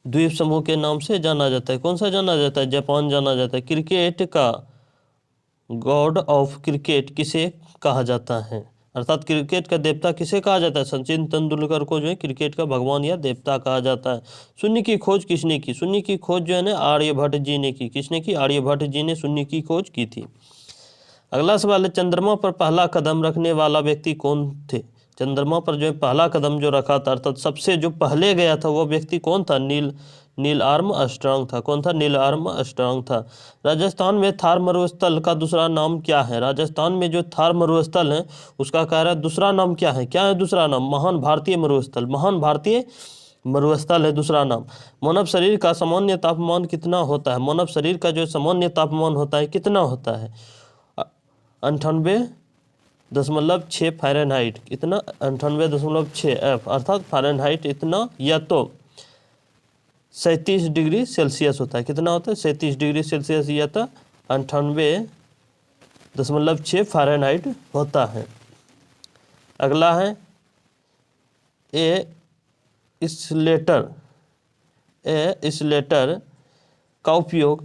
द्वीप समूह के नाम से जाना जाता है? कौन सा जाना जाता है? जापान जाना जाता है। क्रिकेट का गॉड ऑफ क्रिकेट किसे कहा जाता है? अर्थात क्रिकेट का देवता किसे कहा जाता है? सचिन तेंदुलकर को जो है क्रिकेट का भगवान या देवता कहा जाता है। शून्य की खोज किसने की? शून्य की खोज जो है ना आर्यभट्ट जी ने की। किसने की? आर्यभट्ट जी ने शून्य की खोज की थी। अगला सवाल है, चंद्रमा पर पहला कदम रखने वाला व्यक्ति कौन थे? चंद्रमा पर जो है पहला कदम जो रखा था, अर्थात सबसे जो पहले गया था वो व्यक्ति कौन था? नील नील आर्मस्ट्रांग था। कौन था? नील आर्मस्ट्रांग था। राजस्थान में थार मरुस्थल का दूसरा नाम क्या है? राजस्थान में जो थार मरुस्थल है उसका कह रहा है दूसरा नाम क्या है? क्या है दूसरा नाम? महान भारतीय मरुस्थल। महान भारतीय मरुस्थल है दूसरा नाम। मानव शरीर का सामान्य तापमान कितना होता है? मानव शरीर का जो सामान्य तापमान होता है कितना होता है? 98.6 फ़ारेनहाइट। इतना 98.6 F अर्थात फ़ारेनहाइट इतना, या तो 37 डिग्री सेल्सियस होता है। कितना होता है? 37 डिग्री सेल्सियस, या तो 98.6 फ़ारेनहाइट होता है। अगला है एस्लेटर का उपयोग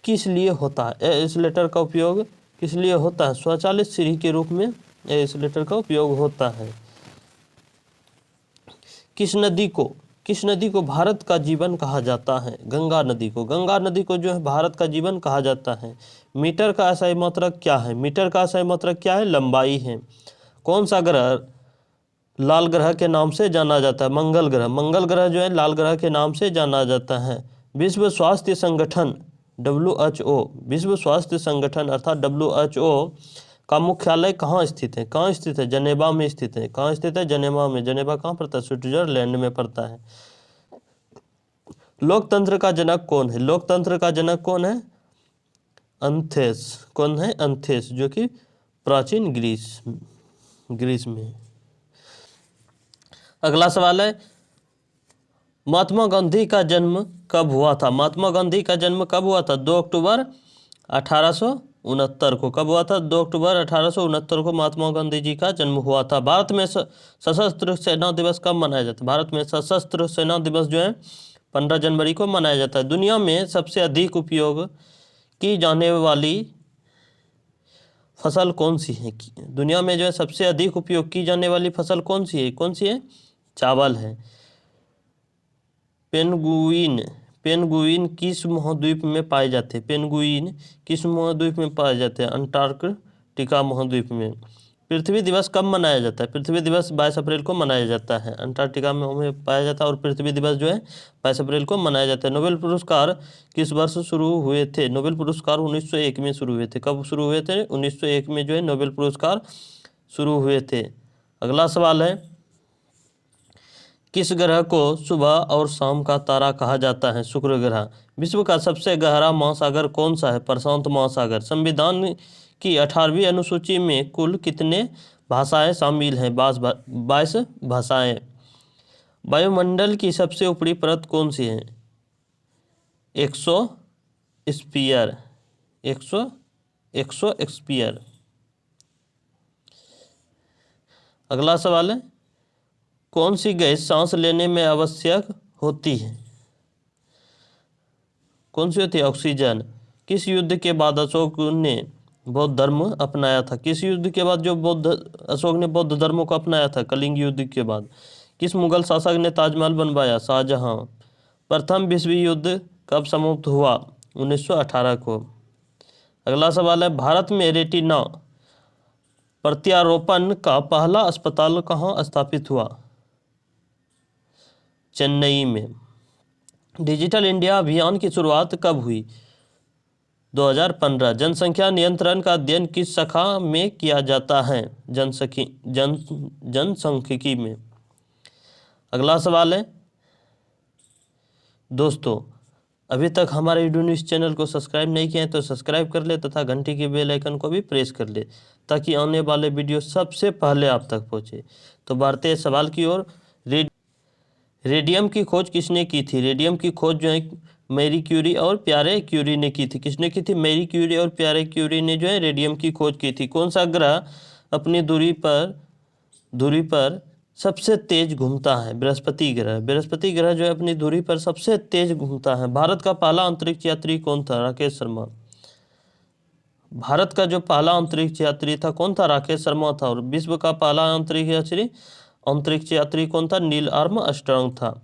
किस लिए होता है? एस्लेटर का उपयोग किस लिए होता है? स्वचालित सीढ़ी के रूप में एस्लेटर का उपयोग होता है। किस नदी को भारत का जीवन कहा जाता है? गंगा नदी को। गंगा नदी को जो है भारत का जीवन कहा जाता है। मीटर का SI मात्रक क्या है? मीटर का SI मात्रक क्या है? लंबाई है। कौन सा ग्रह लाल ग्रह के नाम से जाना जाता है? मंगल ग्रह। मंगल ग्रह जो है लाल ग्रह के नाम से जाना जाता है। विश्व स्वास्थ्य संगठन WHO, विश्व स्वास्थ्य संगठन अर्थात WHO का मुख्यालय कहाँ स्थित है? कहाँ स्थित है? जनेवा में स्थित है। कहाँ स्थित है? जनेवा में। जनेवा कहाँ पड़ता है? स्विट्जरलैंड में पड़ता है। लोकतंत्र का जनक कौन है? लोकतंत्र का जनक कौन है? एथेंस। कौन है? एथेंस, जो कि प्राचीन ग्रीस में। अगला सवाल है महात्मा गांधी का जन्म कब हुआ था? महात्मा गांधी का जन्म कब हुआ था? 2 अक्टूबर 1869 को। कब हुआ था? 2 अक्टूबर 1869 को महात्मा गांधी जी का जन्म हुआ था। भारत में सशस्त्र सेना दिवस कब मनाया जाता है? भारत में सशस्त्र सेना दिवस जो है 15 जनवरी को मनाया जाता है। दुनिया में सबसे अधिक उपयोग की जाने वाली फसल कौन सी है? दुनिया में जो है सबसे अधिक उपयोग की जाने वाली फसल कौन सी है? कौन सी है? चावल है। पेंगुइन किस महाद्वीप में पाए जाते हैं? पेंगुइन किस महाद्वीप में पाए जाते हैं? अंटार्कटिका महाद्वीप में। पृथ्वी दिवस कब मनाया जाता है? पृथ्वी दिवस 22 अप्रैल को मनाया जाता है। अंटार्कटिका में पाया जाता है और पृथ्वी दिवस जो है 22 अप्रैल को मनाया जाता है। नोबेल पुरस्कार किस वर्ष शुरू हुए थे? नोबेल पुरस्कार 1901 में शुरू हुए थे। कब शुरू हुए थे? 1901 में जो है नोबेल पुरस्कार शुरू हुए थे। अगला सवाल है किस ग्रह को सुबह और शाम का तारा कहा जाता है? शुक्र ग्रह। विश्व का सबसे गहरा महासागर कौन सा है? प्रशांत महासागर। संविधान की 18वीं अनुसूची में कुल कितने भाषाएं शामिल हैं? 22 भाषाएं। वायुमंडल की सबसे ऊपरी परत कौन सी है? एक्सोस्फीयर। एक्सोस्फीयर। अगला सवाल है कौन सी गैस सांस लेने में आवश्यक होती है? कौन सी होती है? ऑक्सीजन। किस युद्ध के बाद अशोक ने बौद्ध धर्म अपनाया था? किस युद्ध के बाद जो अशोक ने बौद्ध धर्म को अपनाया था? कलिंग युद्ध के बाद। किस मुगल शासक ने ताजमहल बनवाया? शाहजहां। प्रथम विश्व युद्ध कब समाप्त हुआ? 1918 को। अगला सवाल है भारत में रेटिना प्रत्यारोपण का पहला अस्पताल कहाँ स्थापित हुआ? चेन्नई में। डिजिटल इंडिया अभियान की शुरुआत कब हुई? 2015। जनसंख्या नियंत्रण का अध्ययन किस शाखा में किया जाता है? जनसांख्यिकी में। अगला सवाल है दोस्तों अभी तक हमारे वीडियो न्यूज़ चैनल को सब्सक्राइब नहीं किया है तो सब्सक्राइब कर ले तथा घंटी के बेल आइकन को भी प्रेस कर ले ताकि आने वाले वीडियो सबसे पहले आप तक पहुंचे। तो बढ़ते हैं सवाल की ओर। रेडियम की खोज किसने की थी? रेडियम की खोज जो है मैरी क्यूरी और प्यारे क्यूरी ने की थी। किसने की थी? मैरी क्यूरी और प्यारे क्यूरी ने जो है रेडियम की खोज की थी। कौन सा ग्रह अपनी दूरी पर सबसे तेज घूमता है? बृहस्पति ग्रह। बृहस्पति ग्रह जो है अपनी दूरी पर सबसे तेज घूमता है। भारत का पहला अंतरिक्ष यात्री कौन था? राकेश शर्मा। भारत का जो पहला अंतरिक्ष यात्री था कौन था? राकेश शर्मा था। और विश्व का पहला अंतरिक्ष यात्री कौन था? नील आर्मस्ट्रांग था।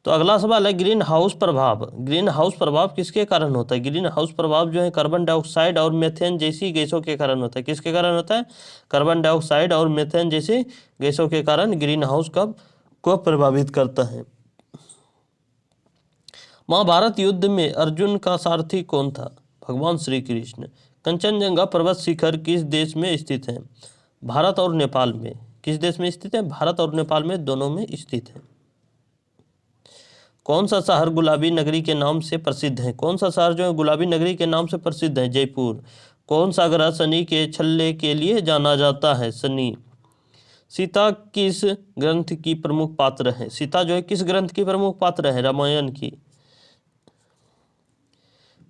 तो अगला सवाल है ग्रीन हाउस प्रभाव। ग्रीन हाउस प्रभाव किसके कारण होता है? ग्रीन हाउस प्रभाव जो है कार्बन डाइऑक्साइड और मीथेन जैसी गैसों के कारण होता है। किसके कारण होता है? कार्बन डाइऑक्साइड और मीथेन जैसी गैसों के कारण ग्रीन हाउस को प्रभावित करता है। महाभारत युद्ध में अर्जुन का सारथी कौन था? भगवान श्री कृष्ण। कंचनजंगा पर्वत शिखर किस देश में स्थित है? भारत और नेपाल में। किस देश में स्थित है? भारत और नेपाल में, दोनों में स्थित है। कौन सा शहर गुलाबी नगरी के नाम से प्रसिद्ध है? कौन सा शहर जो है गुलाबी नगरी के नाम से प्रसिद्ध है? जयपुर। कौन सा ग्रह शनि के छल्ले के लिए जाना जाता है? शनि। सीता किस ग्रंथ की प्रमुख पात्र है? सीता जो है किस ग्रंथ की प्रमुख पात्र है? रामायण की।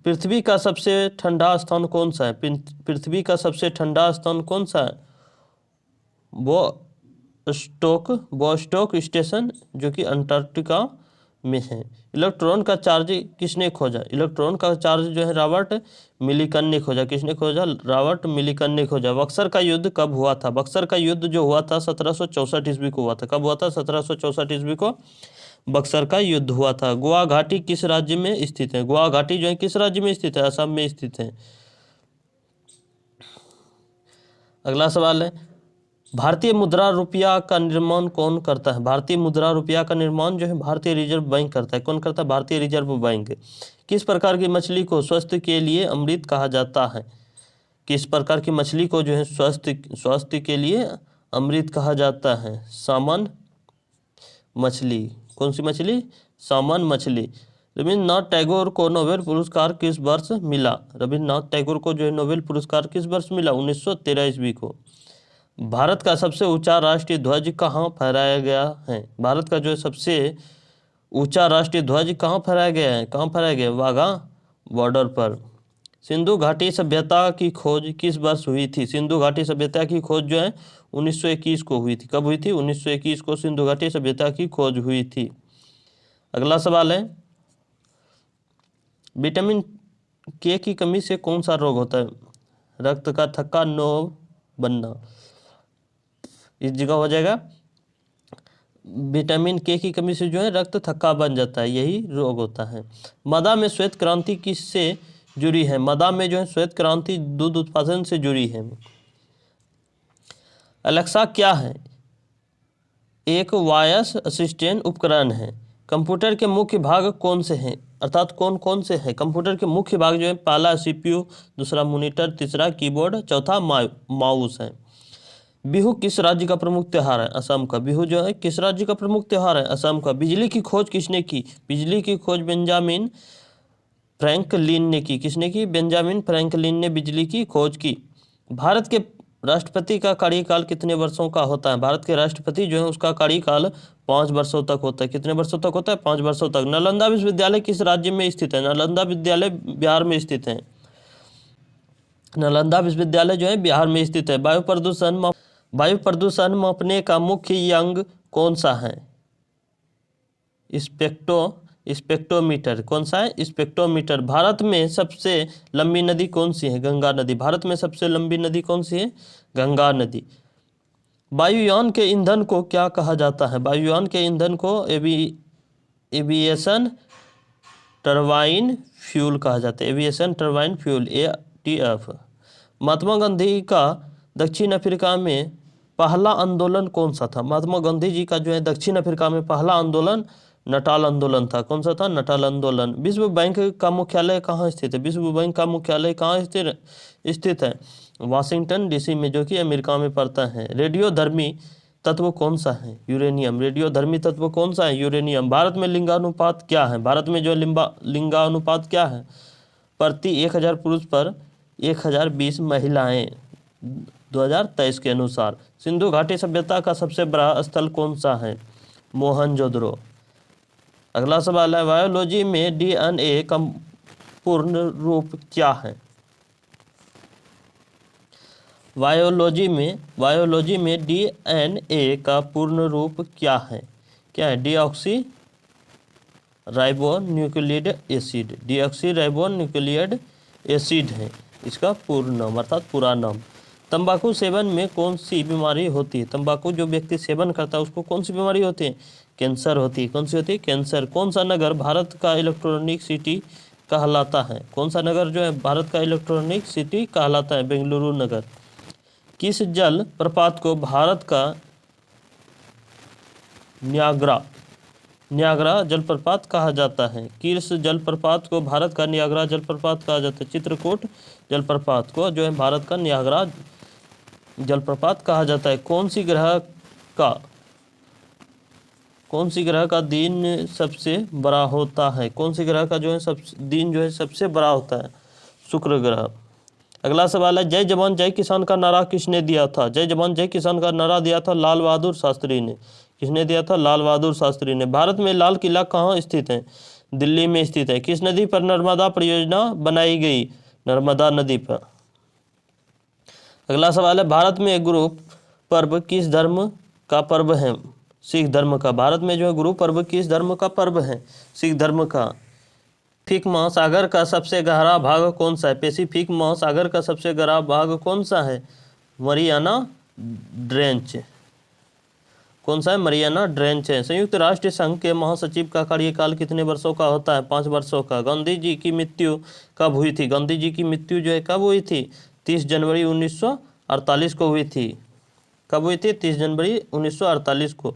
पृथ्वी का सबसे ठंडा स्थान कौन सा है? पृथ्वी का सबसे ठंडा स्थान कौन सा है? वोस्टॉक स्टेशन, जो कि अंटार्कटिका में है। इलेक्ट्रॉन का चार्ज किसने खोजा? इलेक्ट्रॉन का चार्ज जो है रॉबर्ट मिलिकन ने खोजा। किसने खोजा? रॉबर्ट मिलिकन ने खोजा। बक्सर का युद्ध कब हुआ था? बक्सर का युद्ध जो हुआ था 1764 ईस्वी को हुआ था। कब हुआ था? 1764 ईस्वी को बक्सर का युद्ध हुआ था। गोवा घाटी किस राज्य में स्थित है? गोवा घाटी जो है किस राज्य में स्थित है? असम में स्थित है। अगला सवाल है, भारतीय मुद्रा रुपया का निर्माण कौन करता है? भारतीय मुद्रा रुपया का निर्माण जो है भारतीय रिजर्व बैंक करता है। कौन करता है? भारतीय रिजर्व बैंक। किस प्रकार की मछली को स्वास्थ्य के लिए अमृत कहा जाता है? किस प्रकार की मछली को जो है स्वास्थ्य के लिए अमृत कहा जाता है? सामान मछली। कौन सी मछली? सामान मछली। रविन्द्रनाथ टैगोर को नोबेल पुरस्कार किस वर्ष मिला? रविन्द्रनाथ टैगोर को जो है नोबेल पुरस्कार किस वर्ष मिला? 1913 ईस्वी को। भारत का सबसे ऊंचा राष्ट्रीय ध्वज कहाँ फहराया गया है? भारत का जो है सबसे ऊंचा राष्ट्रीय ध्वज कहाँ फहराया गया है? कहाँ फहराया गया? वाघा बॉर्डर पर। सिंधु घाटी सभ्यता की खोज किस वर्ष हुई थी? सिंधु घाटी सभ्यता की खोज जो है 1921 को हुई थी। कब हुई थी? 1921 को सिंधु घाटी सभ्यता की खोज हुई थी। अगला सवाल है, विटामिन के की कमी से कौन सा रोग होता है? रक्त का थक्का, नोव बनना। इस जगह हो जाएगा, विटामिन के की कमी से जो है रक्त थक्का बन जाता है, यही रोग होता है। मदा में श्वेत क्रांति किससे जुड़ी है? मदा में जो है श्वेत क्रांति दूध उत्पादन से जुड़ी है। अलेक्सा क्या है? एक वॉयस असिस्टेंट उपकरण है। कंप्यूटर के मुख्य भाग कौन से हैं? अर्थात कौन कौन से हैं? कंप्यूटर के मुख्य भाग जो है, पहला सीपीयू, दूसरा मॉनिटर, तीसरा कीबोर्ड, चौथा माउस है। बिहू किस राज्य का प्रमुख त्योहार है? असम का। बिहू जो है किस राज्य का प्रमुख त्योहार है? असम का। बिजली की खोज किसने की? बिजली की खोज बेंजामिन फ्रैंकलिन ने की। किसने की? बेंजामिन फ्रैंकलिन ने बिजली की खोज की। भारत के राष्ट्रपति का कार्यकाल कितने वर्षों का होता है? भारत के राष्ट्रपति जो है उसका कार्यकाल 5 वर्षों तक होता है। कितने वर्षों तक होता है? 5 वर्षों तक। नालंदा विश्वविद्यालय किस राज्य में स्थित है? नालंदा विद्यालय बिहार में स्थित है। नालंदा विश्वविद्यालय जो है बिहार में स्थित है। वायु प्रदूषण मापने का मुख्य यंग कौन सा है? स्पेक्ट्रोमीटर। कौन सा है? स्पेक्ट्रोमीटर। भारत में सबसे लंबी नदी कौन सी है? गंगा नदी। भारत में सबसे लंबी नदी कौन सी है? गंगा नदी। वायुयान के ईंधन को क्या कहा जाता है? वायुयान के ईंधन को एविएशन टरबाइन फ्यूल कहा जाता है। Aviation turbine fuel, ATF। Mahatma Gandhi का दक्षिण अफ्रीका में पहला आंदोलन कौन सा था? महात्मा गांधी जी का जो है दक्षिण अफ्रीका में पहला आंदोलन नटाल आंदोलन था। कौन सा था? नटाल आंदोलन। विश्व बैंक का मुख्यालय कहाँ स्थित है? विश्व बैंक का मुख्यालय कहाँ स्थित है? वाशिंगटन DC में, जो कि अमेरिका में पड़ता है। रेडियोधर्मी तत्व कौन सा है? यूरेनियम। रेडियोधर्मी तत्व कौन सा है? यूरेनियम। भारत में लिंगानुपात क्या है? भारत में जो लिंगानुपात क्या है? प्रति 1000 पुरुष पर 1020 महिलाएं, 2023 के अनुसार। सिंधु घाटी सभ्यता का सबसे बड़ा स्थल कौन सा है? मोहनजोदड़ो। अगला सवाल है, बायोलॉजी में DNA का पूर्ण रूप क्या है? बायोलॉजी में DNA का पूर्ण रूप क्या है? क्या है? Deoxy ribonucleic acid. Deoxy ribonucleic acid है इसका पूर्ण नाम, अर्थात पूरा नाम। तंबाकू सेवन में कौन सी बीमारी होती है? तंबाकू जो व्यक्ति सेवन करता है उसको कौन सी बीमारी होती है? कैंसर होती है। कौन सी होती है? कैंसर। कौन सा नगर भारत का इलेक्ट्रॉनिक सिटी कहलाता है? कौन सा नगर जो है भारत का इलेक्ट्रॉनिक सिटी कहलाता है? बेंगलुरु नगर। किस जल प्रपात को भारत का न्यागरा नियाग्रा जलप्रपात कहा जाता है? कीर्स जलप्रपात को भारत का नियाग्रा जलप्रपात कहा जाता है। चित्रकूट जलप्रपात को जो है भारत का नियाग्रा जलप्रपात कहा जाता है। कौन सी ग्रह का दिन सबसे बड़ा होता है? कौन सी ग्रह का जो है दिन जो है सबसे बड़ा होता है? शुक्र ग्रह। अगला सवाल है, जय जवान जय किसान का नारा किसने दिया था? जय जवान जय किसान का नारा दिया था लाल बहादुर शास्त्री ने। किसने दिया था? लाल बहादुर शास्त्री ने। भारत में लाल किला कहाँ स्थित है? दिल्ली में स्थित है। किस नदी पर नर्मदा परियोजना बनाई गई? नर्मदा नदी पर। अगला सवाल है, भारत में गुरु पर्व किस धर्म का पर्व है? सिख धर्म का। भारत में जो है गुरु पर्व किस धर्म का पर्व है? सिख धर्म का। पैसिफिक महासागर का सबसे गहरा भाग कौन सा है? पैसिफिक महासागर का सबसे गहरा भाग कौन सा है? Mariana trench. कौन सा है? मरियाना ट्रेंच है। संयुक्त राष्ट्र संघ के महासचिव का कार्यकाल कितने वर्षों का होता है? 5 वर्षों का। गांधी जी की मृत्यु कब हुई थी? गांधी जी की मृत्यु जो है कब हुई थी? 30 जनवरी 1948 को हुई थी। कब हुई थी? 30 जनवरी 1948 को।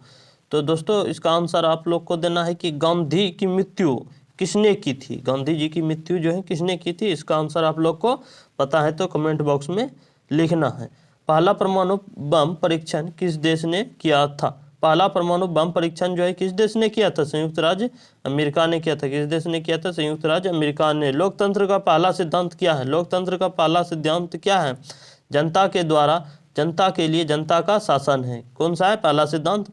तो दोस्तों इसका आंसर आप लोग को देना है कि गांधी की मृत्यु किसने की थी? गांधी जी की मृत्यु जो है किसने की थी? इसका आंसर आप लोग को पता है तो कमेंट बॉक्स में लिखना है। पहला परमाणु बम परीक्षण किस देश ने किया था? पहला परमाणु बम परीक्षण जो है किस देश ने किया था? संयुक्त राज्य अमेरिका ने किया था। किस देश ने किया था? संयुक्त राज्य अमेरिका ने। लोकतंत्र का पहला सिद्धांत क्या है? लोकतंत्र का पहला सिद्धांत क्या है? जनता के द्वारा जनता के लिए जनता का शासन है। कौन सा है पहला सिद्धांत?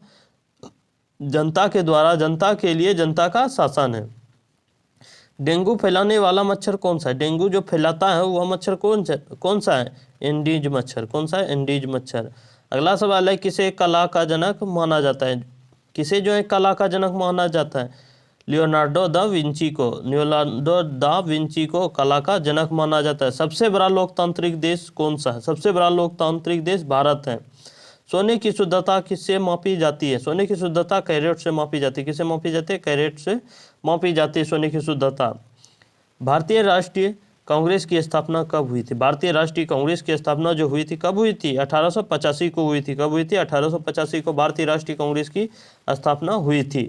जनता के द्वारा जनता के लिए जनता का शासन है। डेंगू फैलाने वाला मच्छर कौन सा है? डेंगू जो फैलाता है वह मच्छर कौन सा है? एंडीज मच्छर। कौन सा है? एंडीज मच्छर। अगला सवाल है, किसे कला का जनक माना जाता है? किसे जो है कला का जनक माना जाता है? लियोनार्डो दा विंची को। लियोनार्डो दा विंची को कला का जनक माना जाता है। सबसे बड़ा लोकतांत्रिक देश कौन सा है? सबसे बड़ा लोकतांत्रिक देश भारत है। सोने की शुद्धता किससे मापी जाती है? सोने की शुद्धता कैरेट से मापी जाती है। किससे मापी जाती है? कैरेट से मापी जाती है सोने की शुद्धता। भारतीय राष्ट्रीय कांग्रेस की स्थापना कब हुई थी? भारतीय राष्ट्रीय कांग्रेस की स्थापना जो हुई थी कब हुई थी? 1885 को हुई थी। कब हुई थी? 1885 को भारतीय राष्ट्रीय कांग्रेस की स्थापना हुई थी।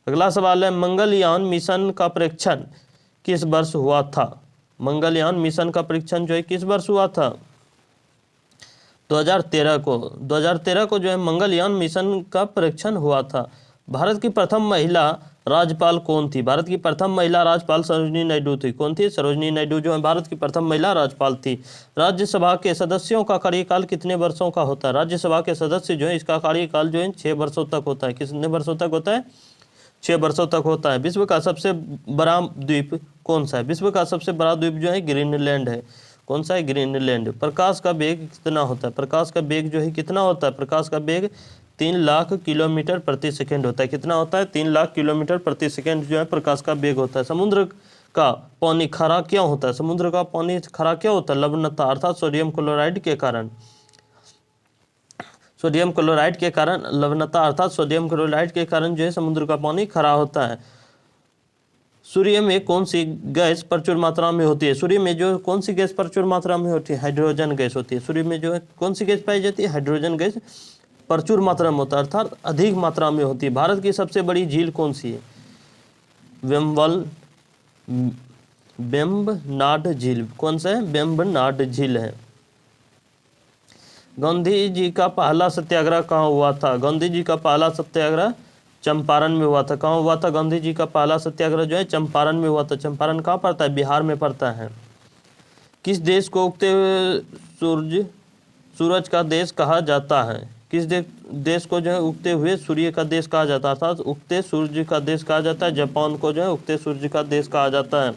अगला सवाल है, मंगलयान मिशन का परीक्षण किस वर्ष हुआ था? मंगलयान मिशन का परीक्षण जो है किस वर्ष हुआ था? 2013 को। 2013 को जो है मंगलयान मिशन का परीक्षण हुआ था। भारत की प्रथम महिला राज्यपाल कौन थी? भारत की प्रथम महिला राज्यपाल सरोजिनी नायडू थी। कौन थी? सरोजिनी नायडू जो है भारत की प्रथम महिला राज्यपाल थी। राज्यसभा के सदस्यों का कार्यकाल कितने वर्षों का होता है? राज्यसभा के सदस्य जो है इसका कार्यकाल जो है 6 वर्षों तक होता है। कितने वर्षों तक होता है? 6 वर्षों तक होता है। विश्व का सबसे बड़ा द्वीप कौन सा है? विश्व का सबसे बड़ा द्वीप जो है ग्रीनलैंड है। कौन सा है? ग्रीनलैंड। प्रकाश का वेग कितना होता है? प्रकाश का वेग जो है कितना होता है? प्रकाश का वेग 3 लाख किलोमीटर प्रति सेकंड होता है। कितना होता है? 3 लाख किलोमीटर प्रति सेकंड जो है प्रकाश का वेग होता है। समुद्र का पानी खरा क्यों होता है? समुद्र का पानी खरा क्यों होता है? लवणता अर्थात सोडियम क्लोराइड के कारण। सोडियम क्लोराइड के कारण, लवणता अर्थात सोडियम क्लोराइड के कारण जो है समुद्र का पानी खरा होता है। सूर्य में कौन सी गैस प्रचुर मात्रा में होती है? सूर्य में जो कौन सी गैस प्रचुर मात्रा में होती है? हाइड्रोजन गैस होती है। सूर्य में जो है कौन सी गैस पाई जाती है? हाइड्रोजन गैस प्रचुर मात्रा में होता है अर्थात अधिक मात्रा में होती है। भारत की सबसे बड़ी झील कौन सी है? वेम्बनाड झील। कौन सा है? वेम्बनाड झील है। गांधी जी का पहला सत्याग्रह कहाँ हुआ था? गांधी जी का पहला सत्याग्रह चंपारण में हुआ था। कहाँ हुआ था? गांधी जी का पहला सत्याग्रह जो है चंपारण में हुआ था। चंपारण कहाँ पड़ता है? बिहार में पड़ता है। किस देश को उगते हुए सूरज का देश कहा जाता है? किस देश को जो है उगते हुए सूर्य का देश कहा जाता है अर्थात उगते सूर्य का देश कहा जाता है? जापान को जो है उगते सूर्य का देश कहा जाता है।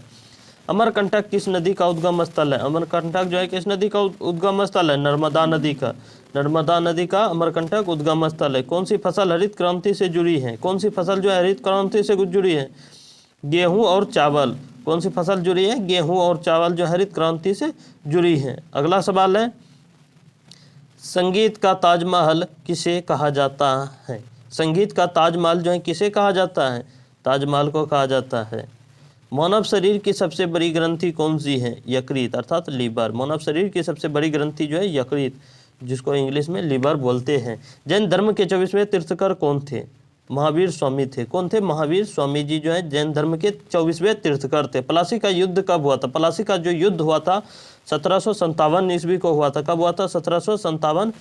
अमरकंटक किस नदी का उद्गम स्थल है? अमरकंटक जो है किस नदी का उद्गम स्थल है? नर्मदा नदी का। नर्मदा नदी का अमरकंटक उद्गम स्थल है। कौन सी फसल हरित क्रांति से जुड़ी है? कौन सी फसल जो है हरित क्रांति से जुड़ी है? गेहूं और चावल। कौन सी फसल जुड़ी है? गेहूं और चावल जो हरित क्रांति से जुड़ी है। अगला सवाल है, संगीत का ताजमहल किसे कहा जाता है? संगीत का ताजमहल जो है किसे कहा जाता है? ताजमहल को कहा जाता है। मानव शरीर की सबसे बड़ी ग्रंथि कौन सी है? यकृत अर्थात लीवर। मानव शरीर की सबसे बड़ी ग्रंथि जो है यकृत, जिसको इंग्लिश में लीवर बोलते हैं। जैन धर्म के 24वें तीर्थंकर कौन थे? महावीर स्वामी थे। कौन थे? महावीर स्वामी जी जो है जैन धर्म के 24वें तीर्थकर थे। प्लासी का युद्ध कब हुआ था? प्लासी का जो युद्ध हुआ था 1757 ईस्वी को हुआ था। कब हुआ था? 1757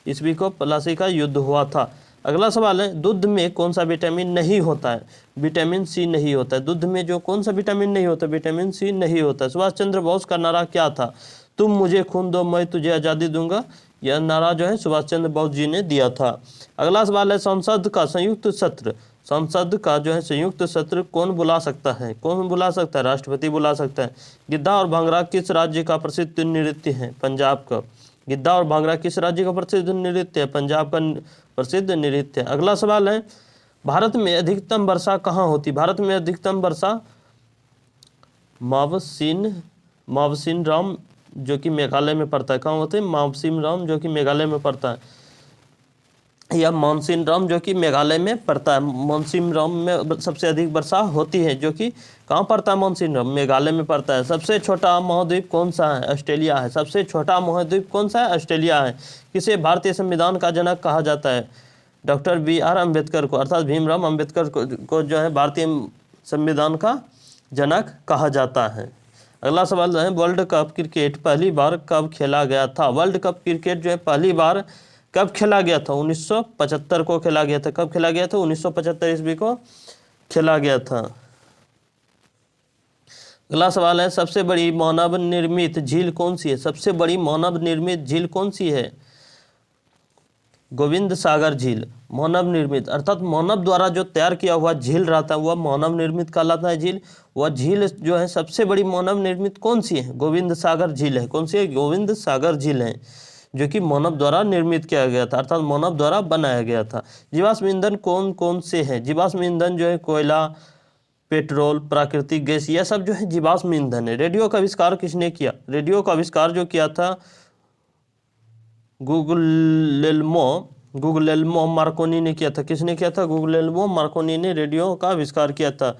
ईस्वी को प्लासी का युद्ध हुआ था। अगला सवाल है, दूध में कौन सा विटामिन नहीं होता है? विटामिन सी नहीं होता है। दूध में जो कौन सा विटामिन नहीं होता? विटामिन सी नहीं होता है। सुभाष चंद्र बोस का नारा क्या था? तुम मुझे खून दो, मैं तुझे आज़ादी दूंगा। यह नारा जो है सुभाष चंद्र बोस जी ने दिया था। अगला सवाल है, संसद का संयुक्त सत्र, संसद का जो है संयुक्त सत्र कौन बुला सकता है? कौन बुला सकता है? राष्ट्रपति बुला सकता है। गिद्धा और भांगड़ा किस राज्य का प्रसिद्ध नृत्य है? पंजाब का। गिद्धा और भांगड़ा किस राज्य का प्रसिद्ध नृत्य है? पंजाब का प्रसिद्ध नृत्य है। अगला सवाल है, भारत में अधिकतम वर्षा कहाँ होती? भारत में अधिकतम वर्षा मावसिन राम जो कि मेघालय में पड़ता है। कहाँ होते हैं? मावसिन राम जो कि मेघालय में पड़ता है, या मानसिन राम जो कि मेघालय में पड़ता है। मानसिन राम में सबसे अधिक वर्षा होती है, जो कि कहाँ पड़ता है? मानसिन राम मेघालय में पड़ता है। सबसे छोटा महाद्वीप कौन सा है? ऑस्ट्रेलिया है। सबसे छोटा महाद्वीप कौन सा है? ऑस्ट्रेलिया है। किसे भारतीय संविधान का जनक कहा जाता है? डॉक्टर BR अम्बेडकर को, अर्थात भीमराव अम्बेडकर को जो है भारतीय संविधान का जनक कहा जाता है। अगला सवाल है, वर्ल्ड कप क्रिकेट पहली बार कब खेला गया था? वर्ल्ड कप क्रिकेट जो है पहली बार कब खेला गया था? 1975 को खेला गया था। कब खेला गया था? 1975 ईस्वी को खेला गया था। अगला सवाल है, सबसे बड़ी मानव निर्मित झील कौन सी है? सबसे बड़ी मानव निर्मित झील कौन सी है? गोविंद सागर झील। मानव निर्मित अर्थात मानव द्वारा जो तैयार किया हुआ झील रहता है वह मानव निर्मित कहलाता है झील। वह झील जो है सबसे बड़ी मानव निर्मित कौन सी है? गोविंद सागर झील है। कौन सी है? गोविंद सागर झील है, जो कि मानव द्वारा निर्मित किया गया था, अर्थात मानव द्वारा बनाया गया था। जीवाश्म ईंधन कौन कौन से हैं? जीवाश्म ईंधन जो है कोयला, पेट्रोल, प्राकृतिक गैस, यह सब जो है जीवाश्म ईंधन है। रेडियो का आविष्कार किसने किया? रेडियो का आविष्कार जो किया था गुगलेल्मो मार्कोनी ने किया था। किसने किया था? गुगलेल्मो मार्कोनी ने रेडियो का आविष्कार किया था।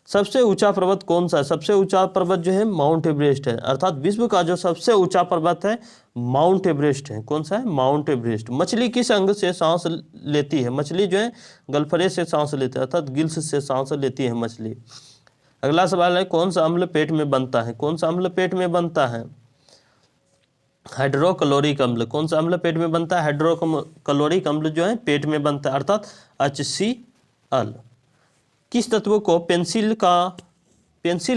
सबसे ऊंचा पर्वत कौन सा है? सबसे ऊंचा पर्वत जो है माउंट एवरेस्ट है, अर्थात विश्व का जो सबसे ऊंचा पर्वत है माउंट एवरेस्ट है। कौन सा है? Mount Everest. मछली किस अंग से सांस लेती है? मछली जो है गलफरे से सांस लेती है, अर्थात गिल्स से सांस लेती है मछली। अगला सवाल है, कौन सा अम्ल पेट में बनता है? कौन सा अम्ल पेट में बनता है? हाइड्रोक्लोरिक अम्ल। कौन सा अम्ल पेट में बनता है? हाइड्रोक्लोरिक अम्ल जो है पेट में बनता है, अर्थात HCl। किस तत्व को पेंसिल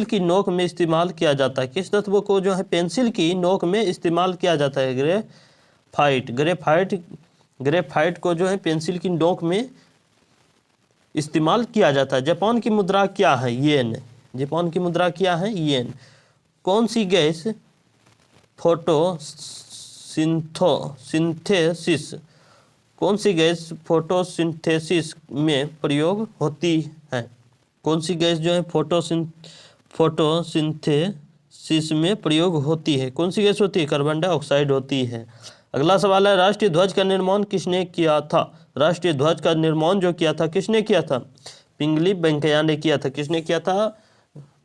की नोक में इस्तेमाल किया जाता है? किस तत्व को जो है पेंसिल की नोक में इस्तेमाल किया जाता है? ग्रेफाइट को जो है पेंसिल की नोक में इस्तेमाल किया जाता है। जापान की मुद्रा क्या है? येन। जापान की मुद्रा क्या है? येन। कौन सी गैस फोटोसिंथेसिस कौन सी गैस फोटोसिंथेसिस में प्रयोग होती है? कौन सी गैस जो है फोटोसिंथेसिस में प्रयोग होती है? कौन सी गैस होती है? कार्बन डाइऑक्साइड होती है। अगला सवाल है, राष्ट्रीय ध्वज का निर्माण किसने किया था? राष्ट्रीय ध्वज का निर्माण जो किया था किसने किया था? पिंगली वेंकैया ने किया था। किसने किया था?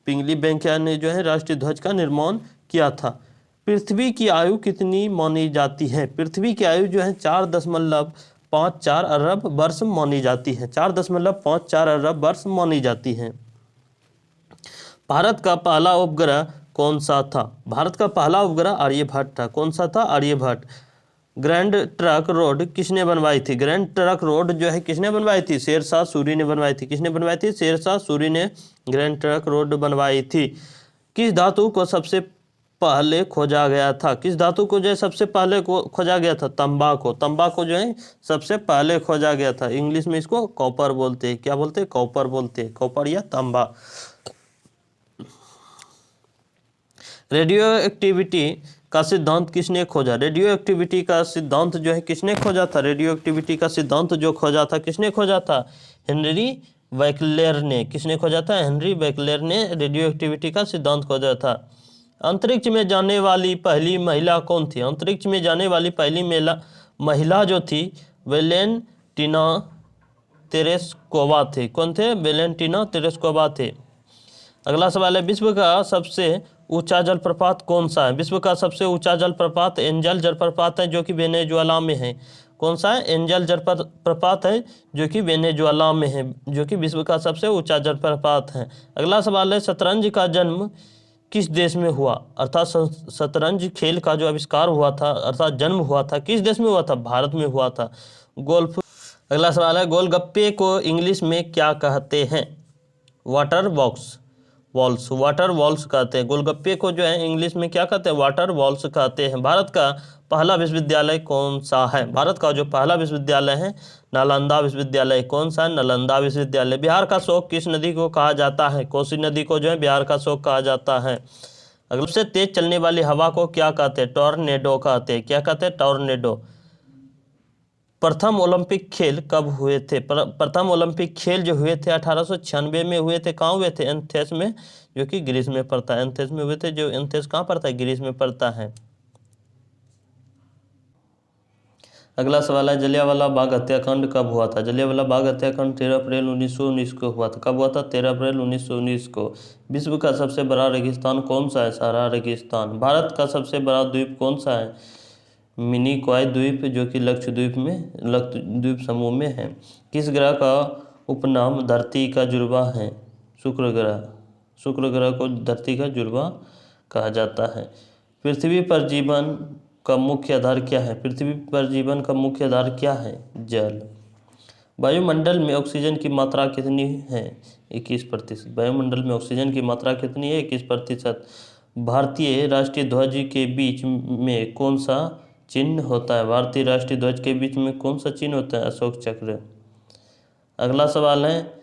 पिंगली वेंकैया ने जो है राष्ट्रीय ध्वज का निर्माण किया था। पृथ्वी की आयु कितनी मानी जाती है? पृथ्वी की आयु जो है 4.54 अरब वर्ष मानी जाती है। 4.54 अरब वर्ष मानी जाती है। भारत का पहला उपग्रह कौन सा था? भारत का पहला उपग्रह आर्यभट्ट था। कौन सा था? आर्यभट्ट। ग्रैंड ट्रंक रोड किसने बनवाई थी? ग्रैंड ट्रंक रोड जो है किसने बनवाई थी? शेरशाह सूरी ने बनवाई थी। किसने बनवाई थी? शेरशाह सूरी ने ग्रैंड ट्रंक रोड बनवाई थी। किस धातु को सबसे पहले खोजा गया था? किस धातु को जो है सबसे पहले खोजा गया था? तंबाकू। तंबाकू जो है सबसे पहले खोजा गया था। इंग्लिश में इसको कॉपर बोलते हैं। क्या बोलते हैं? कॉपर बोलते हैं। कॉपर या तांबा। रेडियो एक्टिविटी का सिद्धांत किसने खोजा? रेडियो एक्टिविटी का सिद्धांत जो है किसने खोजा था? रेडियो एक्टिविटी का सिद्धांत जो खोजा था किसने खोजा था? हेनरी बैकलेयर ने। किसने खोजा था? हेनरी बैकलेयर ने रेडियो एक्टिविटी का सिद्धांत खोजा था। अंतरिक्ष में जाने वाली पहली महिला कौन थी? अंतरिक्ष में जाने वाली पहली महिला जो थी वेलेंटिना तेरेस्कोवा थे। कौन थे? वेलेंटिना तेरेस्कोवा थे। अगला सवाल है, विश्व का सबसे ऊंचा जलप्रपात कौन सा है? विश्व का सबसे ऊंचा जलप्रपात एंजल जलप्रपात है, जो कि वेनेजुएला में है। कौन सा है? एंजल जलप्रपात है जो कि वेनेजुएला में है, जो कि विश्व का सबसे ऊंचा जलप्रपात है। अगला सवाल है, शतरंज का जन्म किस देश में हुआ? अर्थात शतरंज खेल का जो आविष्कार हुआ था, अर्थात जन्म हुआ था, किस देश में हुआ था? भारत में हुआ था। गोल्फ। अगला सवाल है, गोलगप्पे को इंग्लिश में क्या कहते हैं? Water box walls, water walls कहते हैं। गोलगप्पे को जो है इंग्लिश में क्या कहते हैं? वाटर वॉल्स कहते हैं। भारत का पहला विश्वविद्यालय कौन सा है? भारत का जो पहला विश्वविद्यालय है नालंदा विश्वविद्यालय। कौन सा? नालंदा विश्वविद्यालय। बिहार का शोक किस नदी को कहा जाता है? कोसी नदी को जो है बिहार का शोक कहा जाता है। अगला, सबसे तेज चलने वाली हवा को क्या कहते हैं? टॉर्नेडो कहते हैं। क्या कहते हैं? टॉर्नेडो। प्रथम ओलंपिक खेल कब हुए थे? प्रथम ओलंपिक खेल जो हुए थे 1896 में हुए थे। कहाँ हुए थे? एथेंस में, जो कि ग्रीस में पड़ता है। एथेंस में हुए थे, जो एथेंस कहाँ पड़ता है? ग्रीस में पड़ता है। अगला सवाल है, जलियांवाला बाग हत्याकांड कब हुआ था? जलियांवाला बाग हत्याकांड 13 अप्रैल 1919 को हुआ था। कब हुआ था? 13 अप्रैल 1919 को। विश्व का सबसे बड़ा रेगिस्तान कौन सा है? सहारा रेगिस्तान। भारत का सबसे बड़ा द्वीप कौन सा है? मिनिकॉय द्वीप, जो कि लक्षद्वीप समूह में है। किस ग्रह का उपनाम धरती का जुड़वा है? शुक्र ग्रह। शुक्र ग्रह को धरती का जुड़वा कहा जाता है। पृथ्वी पर जीवन का मुख्य आधार क्या है? पृथ्वी पर जीवन का मुख्य आधार क्या है? जल। वायुमंडल में ऑक्सीजन की मात्रा कितनी है? 21%। वायुमंडल में ऑक्सीजन की मात्रा कितनी है? 21%। भारतीय राष्ट्रीय ध्वज के बीच में कौन सा चिन्ह होता है? भारतीय राष्ट्रीय ध्वज के बीच में कौन सा चिन्ह होता है? अशोक चक्र। अगला सवाल है,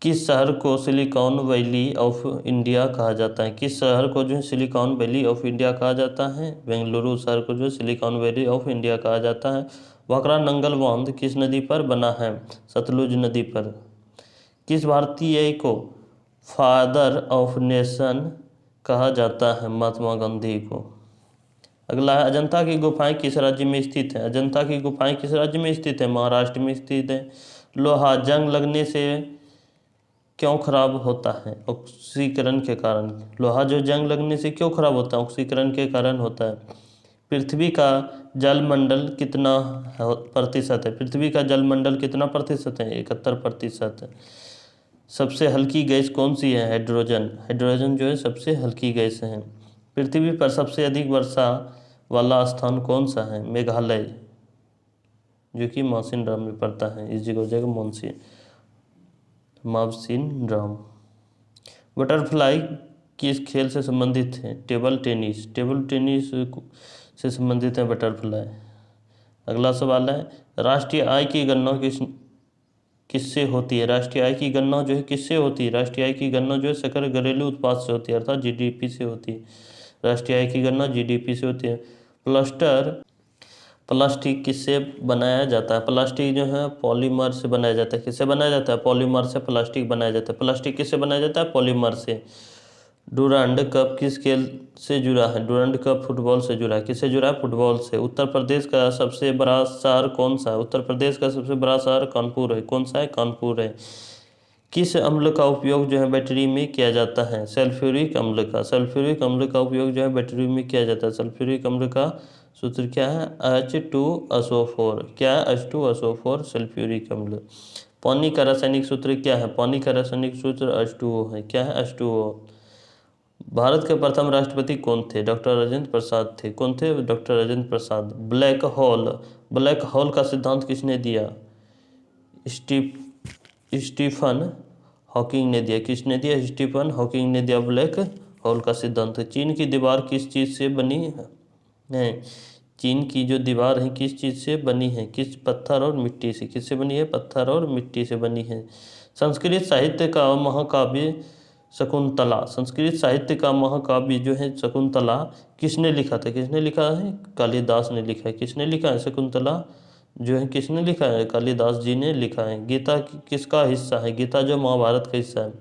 किस शहर को सिलिकॉन वैली ऑफ इंडिया कहा जाता है? किस शहर को जो है सिलिकॉन वैली ऑफ इंडिया कहा जाता है? बेंगलुरु शहर को जो है सिलिकॉन वैली ऑफ इंडिया कहा जाता है। वाकरा नंगल बांध किस नदी पर बना है? सतलुज नदी पर। किस भारतीय को फादर ऑफ नेशन कहा जाता है? महात्मा गांधी को। अगला है, अजंता की गुफाएं किस राज्य में स्थित है? अजंता की गुफाएं किस राज्य में स्थित है? महाराष्ट्र में स्थित है। लोहा जंग लगने से क्यों खराब होता है? ऑक्सीकरण के कारण। लोहा जो जंग लगने से क्यों खराब होता है? ऑक्सीकरण के कारण होता है। पृथ्वी का जलमंडल कितना प्रतिशत है? पृथ्वी का जलमंडल कितना प्रतिशत है? 71%। सबसे हल्की गैस कौन सी है? हाइड्रोजन। हाइड्रोजन जो है सबसे हल्की गैस है। पृथ्वी पर सबसे अधिक वर्षा वाला स्थान कौन सा है? मेघालय, जो कि मौसिनराम में पड़ता है। इस जगह मावसिनराम। बटरफ्लाई किस खेल से संबंधित है? Table tennis. टेबल टेनिस से संबंधित है बटरफ्लाई। अगला सवाल है, राष्ट्रीय आय की गणना किससे होती है? राष्ट्रीय आय की गणना जो है किससे होती है? राष्ट्रीय आय की गणना जो है सकल घरेलू उत्पाद से होती है, अर्थात जीडीपी से होती है। राष्ट्रीय आय की गणना जीडीपी से होती है। प्लास्टिक किससे बनाया जाता है? प्लास्टिक जो है पॉलीमर से बनाया जाता है। किससे बनाया जाता है? पॉलीमर से प्लास्टिक बनाया जाता है। प्लास्टिक किससे बनाया जाता है? पॉलीमर से। डुरांड कप किस खेल से जुड़ा है? डुरांड कप फुटबॉल से जुड़ा है। किससे जुड़ा है? फुटबॉल से। उत्तर प्रदेश का सबसे बड़ा शहर कौन सा है? उत्तर प्रदेश का सबसे बड़ा शहर कानपुर है। कौन सा है? कानपुर है। किस अम्ल का उपयोग जो है बैटरी में किया जाता है? सल्फ्यूरिक अम्ल का। सल्फ्यूरिक अम्ल का उपयोग जो है बैटरी में किया जाता है। सल्फ्यूरिक अम्ल का सूत्र क्या है? H2SO4। क्या है? H2SO4 सल्फ्यूरिक अम्ल। पानी का रासायनिक सूत्र क्या है? पानी का रासायनिक सूत्र H2O है। क्या है? H2O। भारत के प्रथम राष्ट्रपति कौन थे? डॉक्टर राजेंद्र प्रसाद थे। कौन थे? Doctor Rajendra Prasad. Black hole का सिद्धांत किसने दिया? स्टीफन हॉकिंग ने दिया। किसने दिया? स्टीफन हॉकिंग ने दिया ब्लैक होल का सिद्धांत। चीन की दीवार किस चीज़ से बनी है? चीन की जो दीवार है किस चीज़ से बनी है? किस पत्थर और मिट्टी से। किससे बनी है? पत्थर और मिट्टी से बनी है। संस्कृत साहित्य का महाकाव्य शकुंतला। संस्कृत साहित्य का महाकाव्य जो है शकुंतला किसने लिखा था? किसने लिखा है? कालिदास ने लिखा है। किसने लिखा है? शकुंतला जो है किसने लिखा है? कालिदास जी ने लिखा है। गीता किसका हिस्सा है? गीता जो महाभारत का हिस्सा है।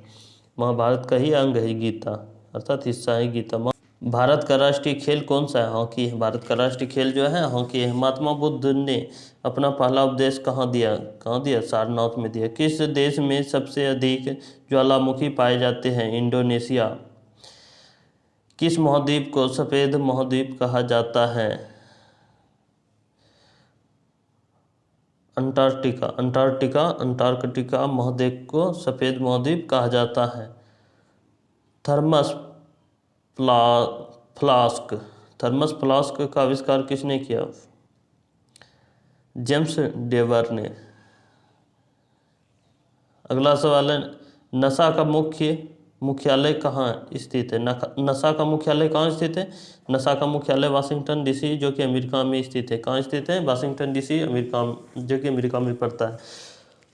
महाभारत का ही अंग है गीता, अर्थात हिस्सा है गीता। भारत का राष्ट्रीय खेल कौन सा है? हॉकी है। भारत का राष्ट्रीय खेल जो है हॉकी है। महात्मा बुद्ध ने अपना पहला उपदेश कहाँ दिया? सारनाथ में दिया। किस देश में सबसे अधिक ज्वालामुखी पाए जाते हैं? इंडोनेशिया। किस महाद्वीप को सफ़ेद महाद्वीप कहा जाता है? अंटार्कटिका। अंटार्कटिका महाद्वीप को सफ़ेद महाद्वीप कहा जाता है। थर्मस फ्लास्क का आविष्कार किसने किया? जेम्स डेवर ने। अगला सवाल है, नासा का मुख्यालय कहाँ स्थित है? नासा का मुख्यालय कहाँ स्थित है? नासा का मुख्यालय वाशिंगटन डीसी जो कि अमेरिका में स्थित है। कहाँ स्थित है? वाशिंगटन डीसी अमेरिका, जो कि अमेरिका में पड़ता है।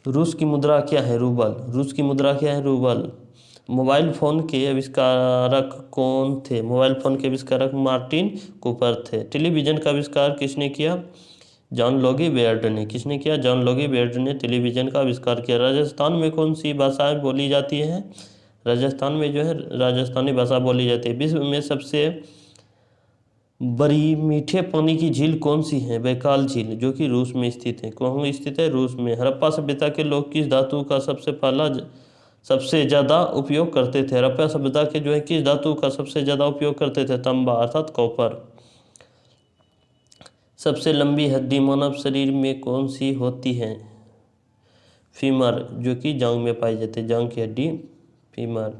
रूस की मुद्रा क्या है? रूबल। रूस की मुद्रा क्या है? रूबल। मोबाइल फ़ोन के आविष्कारक कौन थे? मोबाइल फ़ोन के आविष्कारक मार्टिन कूपर थे। टेलीविज़न का आविष्कार किसने किया? जॉन लोगी बेयर्ड ने। किसने किया? जॉन लोगी बेयर्ड ने टेलीविज़न का आविष्कार किया। राजस्थान में कौन सी भाषाएं बोली जाती हैं? राजस्थान में जो है राजस्थानी भाषा बोली जाती है। विश्व में सबसे बड़ी मीठे पानी की झील कौन सी है? बैकाल झील, जो कि रूस में स्थित है। कहाँ स्थित है? रूस में। हड़प्पा सभ्यता के लोग किस धातु का सबसे ज़्यादा उपयोग करते थे? हड़प्पा सभ्यता के जो है किस धातु का सबसे ज़्यादा उपयोग करते थे? तांबा अर्थात कॉपर। सबसे लंबी हड्डी मानव शरीर में कौन सी होती है? फीमर, जो कि जांघ में पाई जाती है, जांघ की हड्डी फीमर।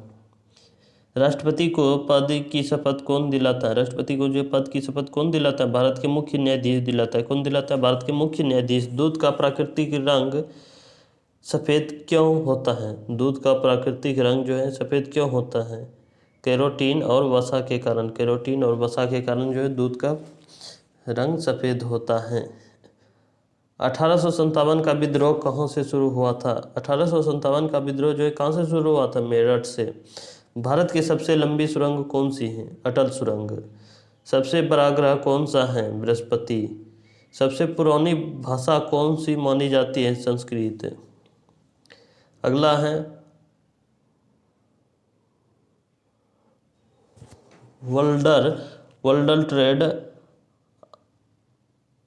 राष्ट्रपति को पद की शपथ कौन दिलाता है? राष्ट्रपति को जो पद की शपथ कौन दिलाता है? भारत के मुख्य न्यायाधीश दिलाता है। कौन दिलाता है? भारत के मुख्य न्यायाधीश। दूध का प्राकृतिक रंग सफ़ेद क्यों होता है? दूध का प्राकृतिक रंग जो है सफ़ेद क्यों होता है? कैरोटीन और वसा के कारण। कैरोटीन और वसा के कारण जो है दूध का रंग सफ़ेद होता है। 1857 का विद्रोह कहाँ से शुरू हुआ था? 1857 का विद्रोह जो है कहाँ से शुरू हुआ था? मेरठ से। भारत की सबसे लंबी सुरंग कौन सी है? अटल सुरंग। सबसे बड़ा ग्रह कौन सा है? बृहस्पति। सबसे पुरानी भाषा कौन सी मानी जाती है? संस्कृत। अगला है, वर्ल्ड ट्रेड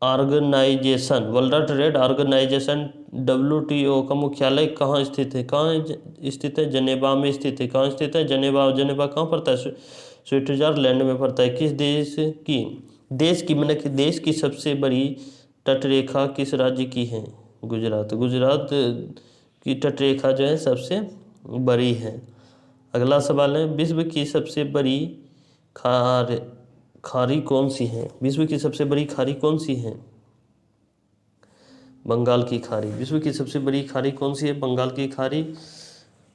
ऑर्गेनाइजेशन WTO का मुख्यालय कहाँ स्थित है? कहाँ स्थित है? जनेवा में स्थित है। कहाँ स्थित है? जनेवा कहाँ पड़ता है? स्विट्जरलैंड में पड़ता है। किस देश की सबसे बड़ी तटरेखा किस राज्य की है? गुजरात की तटरेखा जो है सबसे बड़ी है। अगला सवाल है, विश्व की सबसे बड़ी खाड़ी कौन सी है? विश्व की सबसे बड़ी खाड़ी कौन सी है? बंगाल की खाड़ी। विश्व की सबसे बड़ी खाड़ी कौन सी है? बंगाल की खाड़ी।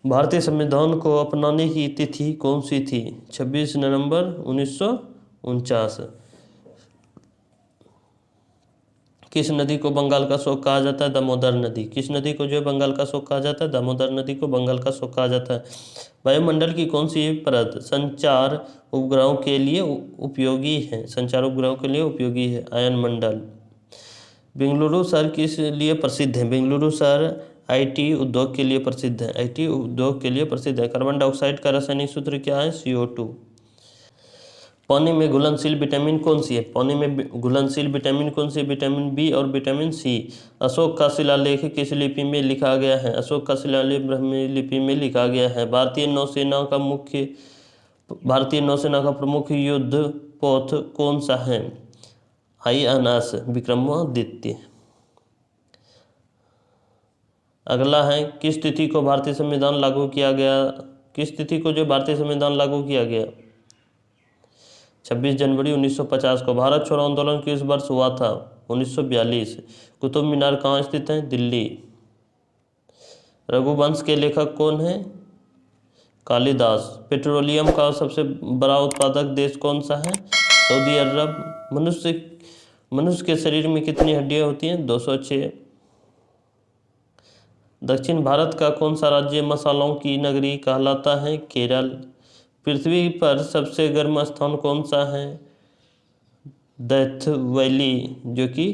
भारतीय संविधान को अपनाने की तिथि कौन सी थी? 26 नवंबर 1949। किस नदी को बंगाल का शोक कहा जाता है? दामोदर नदी। किस नदी को जो है बंगाल का शोक कहा जाता है? दामोदर नदी को बंगाल का शोक कहा जाता है। वायुमंडल की कौन सी परत संचार उपग्रहों के लिए उपयोगी है? संचार उपग्रहों के लिए उपयोगी है आयन मंडल। बेंगलुरु शहर किस लिए प्रसिद्ध है? बेंगलुरु शहर IT उद्योग के लिए प्रसिद्ध है। IT उद्योग के लिए प्रसिद्ध है। कार्बन डाइऑक्साइड का रासायनिक सूत्र क्या है? CO2। पानी में घुलनशील विटामिन कौन सी है? पानी में घुलनशील विटामिन कौन सी? विटामिन B और विटामिन C। अशोक का शिलालेख किस लिपि में लिखा गया है? अशोक का शिलालेख ब्राह्मी लिपि में लिखा गया है। भारतीय नौसेना का प्रमुख युद्ध पोत कौन सा है? INS विक्रमादित्य। अगला है, किस तिथि को भारतीय संविधान लागू किया गया? किस तिथि को जो भारतीय संविधान लागू किया गया? 26 जनवरी 1950 को। भारत छोड़ो आंदोलन किस वर्ष हुआ था? 1942। कुतुब मीनार कहाँ स्थित है? दिल्ली। रघुवंश के लेखक कौन है? कालिदास। पेट्रोलियम का सबसे बड़ा उत्पादक देश कौन सा है? सऊदी अरब। मनुष्य के शरीर में कितनी हड्डियां होती हैं? 206। दक्षिण भारत का कौन सा राज्य मसालों की नगरी कहलाता है? केरल। पृथ्वी पर सबसे गर्म स्थान कौन सा है? डेथ वैली, जो कि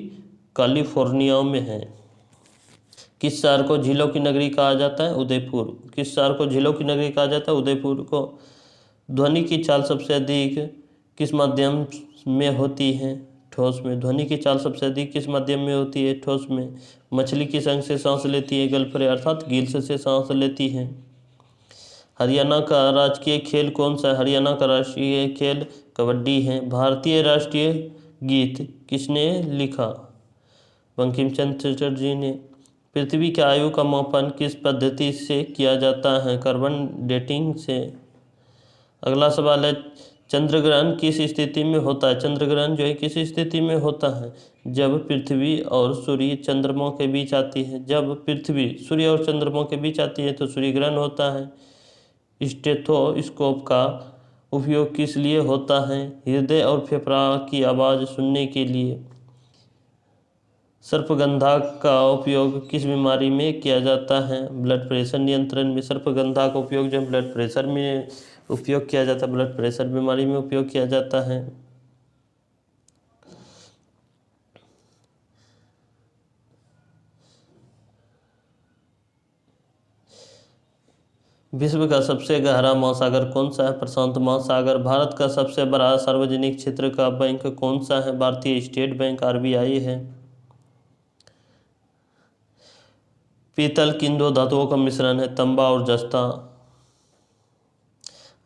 कैलिफोर्निया में है। किस शहर को झीलों की नगरी कहा जाता है? उदयपुर। किस शहर को झीलों की नगरी कहा जाता है? उदयपुर को। ध्वनि की चाल सबसे अधिक किस माध्यम में होती है? ठोस में। ध्वनि की चाल सबसे अधिक किस माध्यम में होती है? ठोस में। मछली किस अंग से सांस लेती है? गलफरे अर्थात गिल्स से सांस लेती है। हरियाणा का राजकीय खेल कौन सा है? हरियाणा का राष्ट्रीय खेल कबड्डी है। भारतीय राष्ट्रीय गीत किसने लिखा? बंकिम चंद्र चटर्जी ने। पृथ्वी की आयु का मापन किस पद्धति से किया जाता है? कार्बन डेटिंग से। अगला सवाल है, चंद्र ग्रहण किस स्थिति में होता है? चंद्र ग्रहण जो है किस स्थिति में होता है? जब पृथ्वी और सूर्य चंद्रमा के बीच आती है। जब पृथ्वी सूर्य और चंद्रमा के बीच आती है तो सूर्य ग्रहण होता है। स्टेथोस्कोप का उपयोग किस लिए होता है? हृदय और फेफड़ा की आवाज़ सुनने के लिए। सर्पगंधा का उपयोग किस बीमारी में किया जाता है? ब्लड प्रेशर नियंत्रण में। सर्पगंधा का उपयोग जो ब्लड प्रेशर में उपयोग किया जाता है, ब्लड प्रेशर बीमारी में उपयोग किया जाता है। विश्व का सबसे गहरा महासागर कौन सा है? प्रशांत महासागर। भारत का सबसे बड़ा सार्वजनिक क्षेत्र का बैंक कौन सा है? भारतीय स्टेट बैंक RBI है। पीतल किन दो धातुओं का मिश्रण है? तांबा और जस्ता।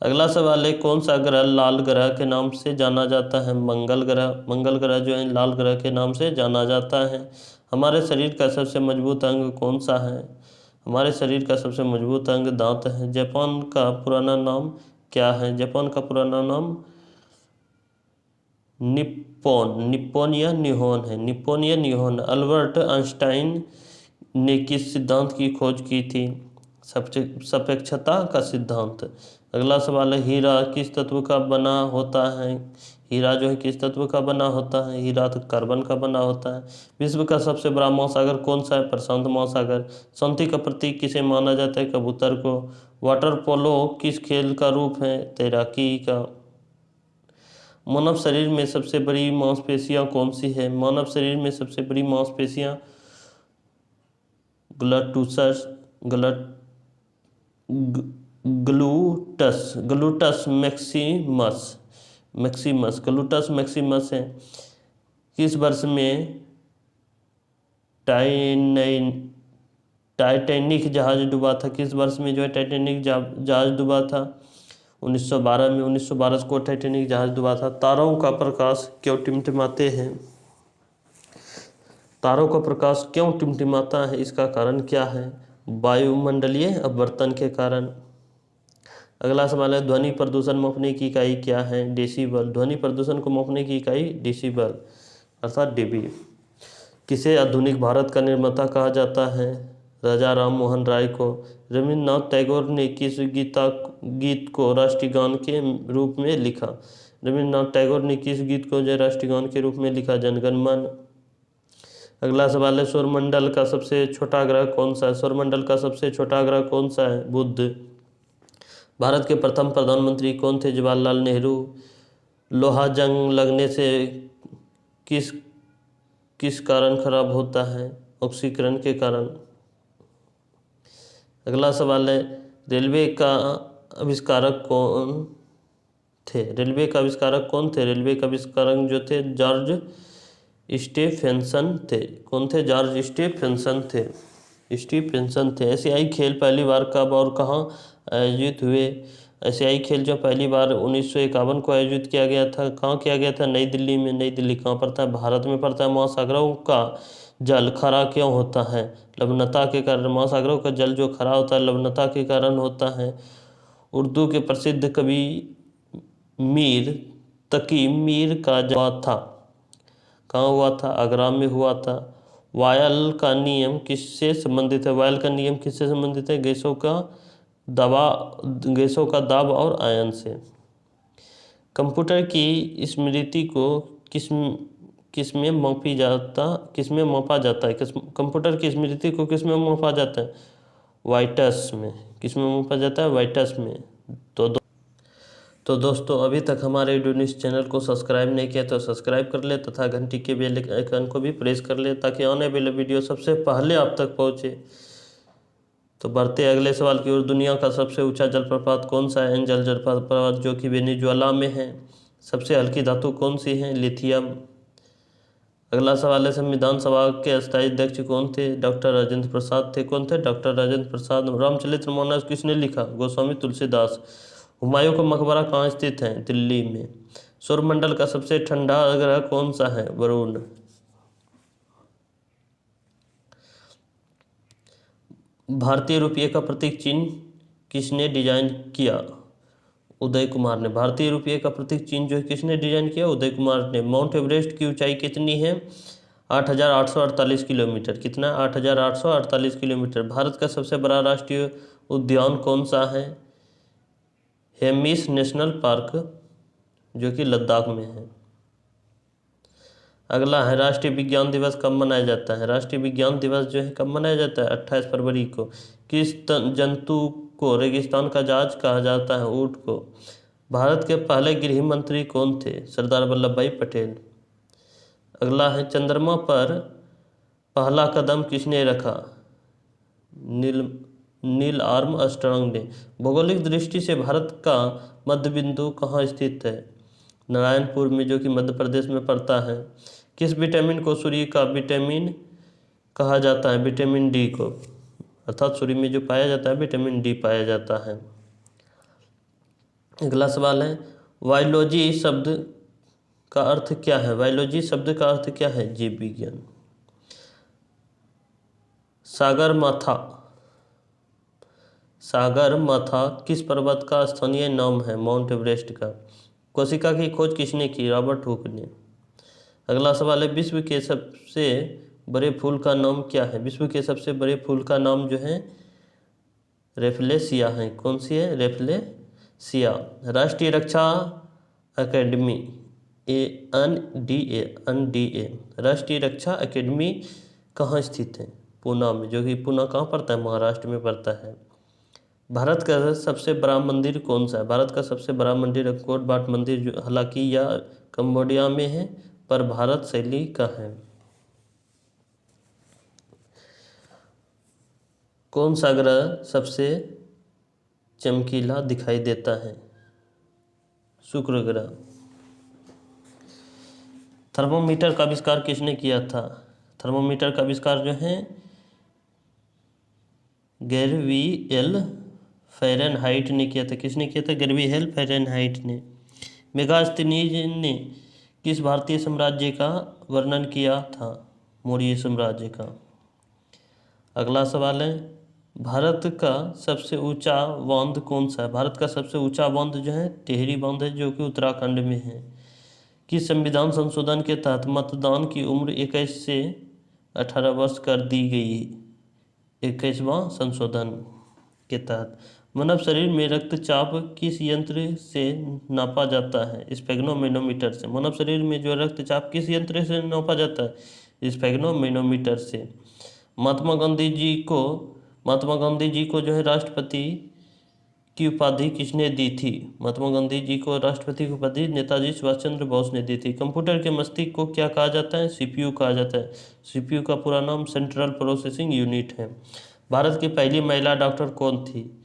अगला सवाल है, कौन सा ग्रह लाल ग्रह के नाम से जाना जाता है? मंगल ग्रह। मंगल ग्रह जो है लाल ग्रह के नाम से जाना जाता है। हमारे शरीर का सबसे मजबूत अंग कौन सा है? हमारे शरीर का सबसे मजबूत अंग दांत है। जापान का पुराना नाम क्या है? जापान का पुराना नाम निप्पॉन या निहोन है। निप्पॉन या निहोन। अल्बर्ट आइंस्टाइन ने किस सिद्धांत की खोज की थी? सापेक्षता का सिद्धांत। अगला सवाल है, हीरा किस तत्व का बना होता है? हीरा जो है किस तत्व का बना होता है? हीरा तो कार्बन का बना होता है। विश्व का सबसे बड़ा महासागर कौन सा है? प्रशांत महासागर। शांति का प्रतीक किसे माना जाता है? कबूतर को। वाटर पोलो किस खेल का रूप है? तैराकी का। मानव शरीर में सबसे बड़ी मांसपेशियां कौन सी है? मानव शरीर में सबसे बड़ी मांसपेशियां ग्लूटस मैक्सिमस है। किस वर्ष में टाइटैनिक जहाज डूबा था? किस वर्ष में जो है टाइटैनिक जहाज डूबा था? 1912 में। 1912 को टाइटैनिक जहाज डूबा था। तारों का प्रकाश क्यों टिमटिमाते हैं? तारों का प्रकाश क्यों टिमटिमाता है? इसका कारण क्या है? वायुमंडलीय अपवर्तन के कारण। अगला सवाल है, ध्वनि प्रदूषण मापने की इकाई क्या है? डेसिबल। ध्वनि प्रदूषण को मापने की इकाई डेसिबल अर्थात डीबी। किसे आधुनिक भारत का निर्माता कहा जाता है? राजा राम मोहन राय को। रविन्द्रनाथ टैगोर ने किस गीत को राष्ट्रीय गान के रूप में लिखा? रविन्द्रनाथ टैगोर ने किस गीत को जो राष्ट्रीय गान के रूप में लिखा? जनगण मन। अगला सवाल है, सौरमंडल का सबसे छोटा ग्रह कौन सा है? सौरमंडल का सबसे छोटा ग्रह कौन सा है? बुध। भारत के प्रथम प्रधानमंत्री कौन थे? जवाहरलाल नेहरू। लोहा जंग लगने से किस कारण खराब होता है? ऑक्सीकरण के कारण। अगला सवाल है, रेलवे का आविष्कारक कौन थे? रेलवे का आविष्कारक कौन थे? रेलवे का आविष्कारक जो थे जॉर्ज स्टेफेंसन थे। कौन थे? जॉर्ज स्टेफेंसन थे। एशियाई खेल पहली बार कब और कहाँ आयोजित हुए? एशियाई खेल जो पहली बार 1951 को आयोजित किया गया था। कहाँ किया गया था? नई दिल्ली में। नई दिल्ली कहाँ पड़ता है? भारत में पड़ता है। महासागरों का जल खरा क्यों होता है? लवणता के कारण। महासागरों का जल जो खरा होता है लवणता के कारण होता है। उर्दू के प्रसिद्ध कवि मीर तकी मीर का जन्म था। कहाँ हुआ था? आगरा में हुआ था। वायल का नियम किससे संबंधित है? वायल का नियम किससे संबंधित है? गैसों का दाब और आयन से। कंप्यूटर की स्मृति को किस में मापा जाता है? कंप्यूटर की स्मृति को किस में मापा जाता है? वाइटस में। किस में मापा जाता है? वाइटस में। तो दोस्तों, अभी तक हमारे वीडियो न्यूज़ चैनल को सब्सक्राइब नहीं किया तो सब्सक्राइब कर ले तथा घंटी के बेल आइकन को भी प्रेस कर ले ताकि आने वाले वीडियो सबसे पहले आप तक पहुंचे। तो बढ़ते अगले सवाल की ओर। दुनिया का सबसे ऊंचा जलप्रपात कौन सा है? एंजल जलप्रपात जो कि वेनेजुएला में है। सबसे हल्की धातु कौन सी है? लिथियम। अगला सवाल है, संविधान सभा के अस्थायी अध्यक्ष कौन थे? डॉक्टर राजेंद्र प्रसाद थे। कौन थे? डॉक्टर राजेंद्र प्रसाद। रामचरितमानस किसने लिखा? गोस्वामी तुलसीदास। हुमायूं का मकबरा कहाँ स्थित है? दिल्ली में। सौरमंडल का सबसे ठंडा ग्रह कौन सा है? वरुण। भारतीय रुपये का प्रतीक चिन्ह किसने डिजाइन किया? उदय कुमार ने। भारतीय रुपये का प्रतीक चिन्ह जो है किसने डिजाइन किया? उदय कुमार ने। माउंट एवरेस्ट की ऊंचाई कितनी है? 8,848 किलोमीटर। कितना? 8,848 किलोमीटर। भारत का सबसे बड़ा राष्ट्रीय उद्यान कौन सा है? हेमिस नेशनल पार्क, जो कि लद्दाख में है। अगला है, राष्ट्रीय विज्ञान दिवस कब मनाया जाता है? राष्ट्रीय विज्ञान दिवस जो है कब मनाया जाता है? 28 फरवरी को। किस जंतु को रेगिस्तान का जहाज कहा जाता है? ऊंट को। भारत के पहले गृह मंत्री कौन थे? सरदार वल्लभ भाई पटेल। अगला है, चंद्रमा पर पहला कदम किसने रखा? नील आर्मस्ट्रांग ने। भौगोलिक दृष्टि से भारत का मध्य बिंदु कहाँ स्थित है? नारायणपुर में, जो कि मध्य प्रदेश में पड़ता है। किस विटामिन को सूर्य का विटामिन कहा जाता है? विटामिन डी को। अर्थात सूर्य में जो पाया जाता है विटामिन डी पाया जाता है। अगला सवाल है, बायोलॉजी शब्द का अर्थ क्या है? बायोलॉजी शब्द का अर्थ क्या है? जीव विज्ञान। सागरमाथा किस पर्वत का स्थानीय नाम है? माउंट एवरेस्ट का। कोशिका की खोज किसने की? रॉबर्ट हुक ने। अगला सवाल है, विश्व के सबसे बड़े फूल का नाम क्या है? विश्व के सबसे बड़े फूल का नाम जो है रेफ्लेसिया है। कौन सी है? रेफ्लेसिया। राष्ट्रीय रक्षा अकेडमी NDA राष्ट्रीय रक्षा अकेडमी कहाँ स्थित है? पूना में, जो कि पूना कहाँ पड़ता है? महाराष्ट्र में पड़ता है। भारत का सबसे बड़ा मंदिर कौन सा है? भारत का सबसे बड़ा मंदिर अंकोर वाट मंदिर, जो हालांकि यह कंबोडिया में है पर भारत शैली का है। कौन सा ग्रह सबसे चमकीला दिखाई देता है? शुक्र ग्रह। थर्मोमीटर का आविष्कार किसने किया था? थर्मोमीटर का आविष्कार जो है गैब्रिएल फ़ारेनहाइट ने किया था। किसने किया था? गैब्रिएल फ़ारेनहाइट ने। मेगास्थनीज ने किस भारतीय साम्राज्य का वर्णन किया था? मौर्य साम्राज्य का। अगला सवाल है, भारत का सबसे ऊंचा बांध कौन सा है? भारत का सबसे ऊंचा बांध जो है टिहरी बांध है, जो कि उत्तराखंड में है। किस संविधान संशोधन के तहत मतदान की उम्र 21 से 18 वर्ष कर दी गई? 21वां संशोधन के तहत। मानव शरीर में रक्तचाप किस यंत्र से नापा जाता है? स्फेग्नोमेनोमीटर से। मानव शरीर में जो रक्तचाप किस यंत्र से नापा जाता है? स्फेग्नोमेनोमीटर से। महात्मा गांधी जी को जो है राष्ट्रपति की उपाधि किसने दी थी? महात्मा गांधी जी को राष्ट्रपति की उपाधि नेताजी सुभाष चंद्र बोस ने दी थी। कंप्यूटर के मस्तिष्क को क्या कहा जाता है? CPU कहा जाता है। CPU का पूरा नाम सेंट्रल प्रोसेसिंग यूनिट है। भारत की पहली महिला डॉक्टर कौन थी?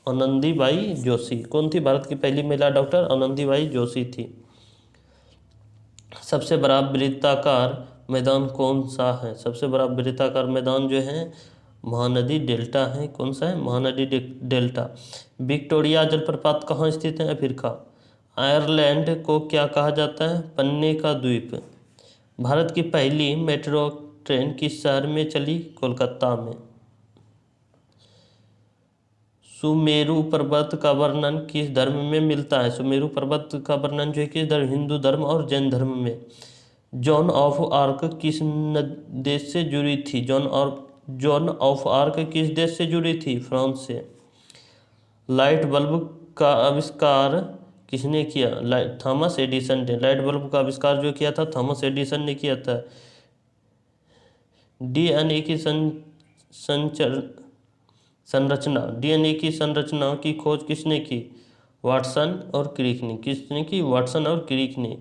आनंदीबाई जोशी। कौन थी भारत की पहली महिला डॉक्टर? आनंदीबाई जोशी थी। सबसे बड़ा वृत्ताकार मैदान कौन सा है? सबसे बड़ा वृत्ताकार मैदान जो है महानदी डेल्टा है। कौन सा है? महानदी डेल्टा। विक्टोरिया जलप्रपात कहाँ स्थित है? अफ्रीका। आयरलैंड को क्या कहा जाता है? पन्ने का द्वीप। भारत की पहली मेट्रो ट्रेन किस शहर में चली? कोलकाता में। सुमेरु पर्वत का वर्णन किस धर्म में मिलता है? सुमेरु पर्वत का वर्णन जो है किस धर्म? हिंदू धर्म और जैन धर्म में। जॉन ऑफ आर्क किस देश से जुड़ी थी? जॉन ऑफ आर्क किस देश से जुड़ी थी? फ्रांस से। लाइट बल्ब का आविष्कार किसने किया? थॉमस एडिसन ने। लाइट बल्ब का आविष्कार जो किया था थॉमस एडिसन ने किया था। डीएनए की डीएनए की संरचना की खोज किसने की? वाटसन और क्रिक ने। किसने की? वाटसन और क्रिक ने।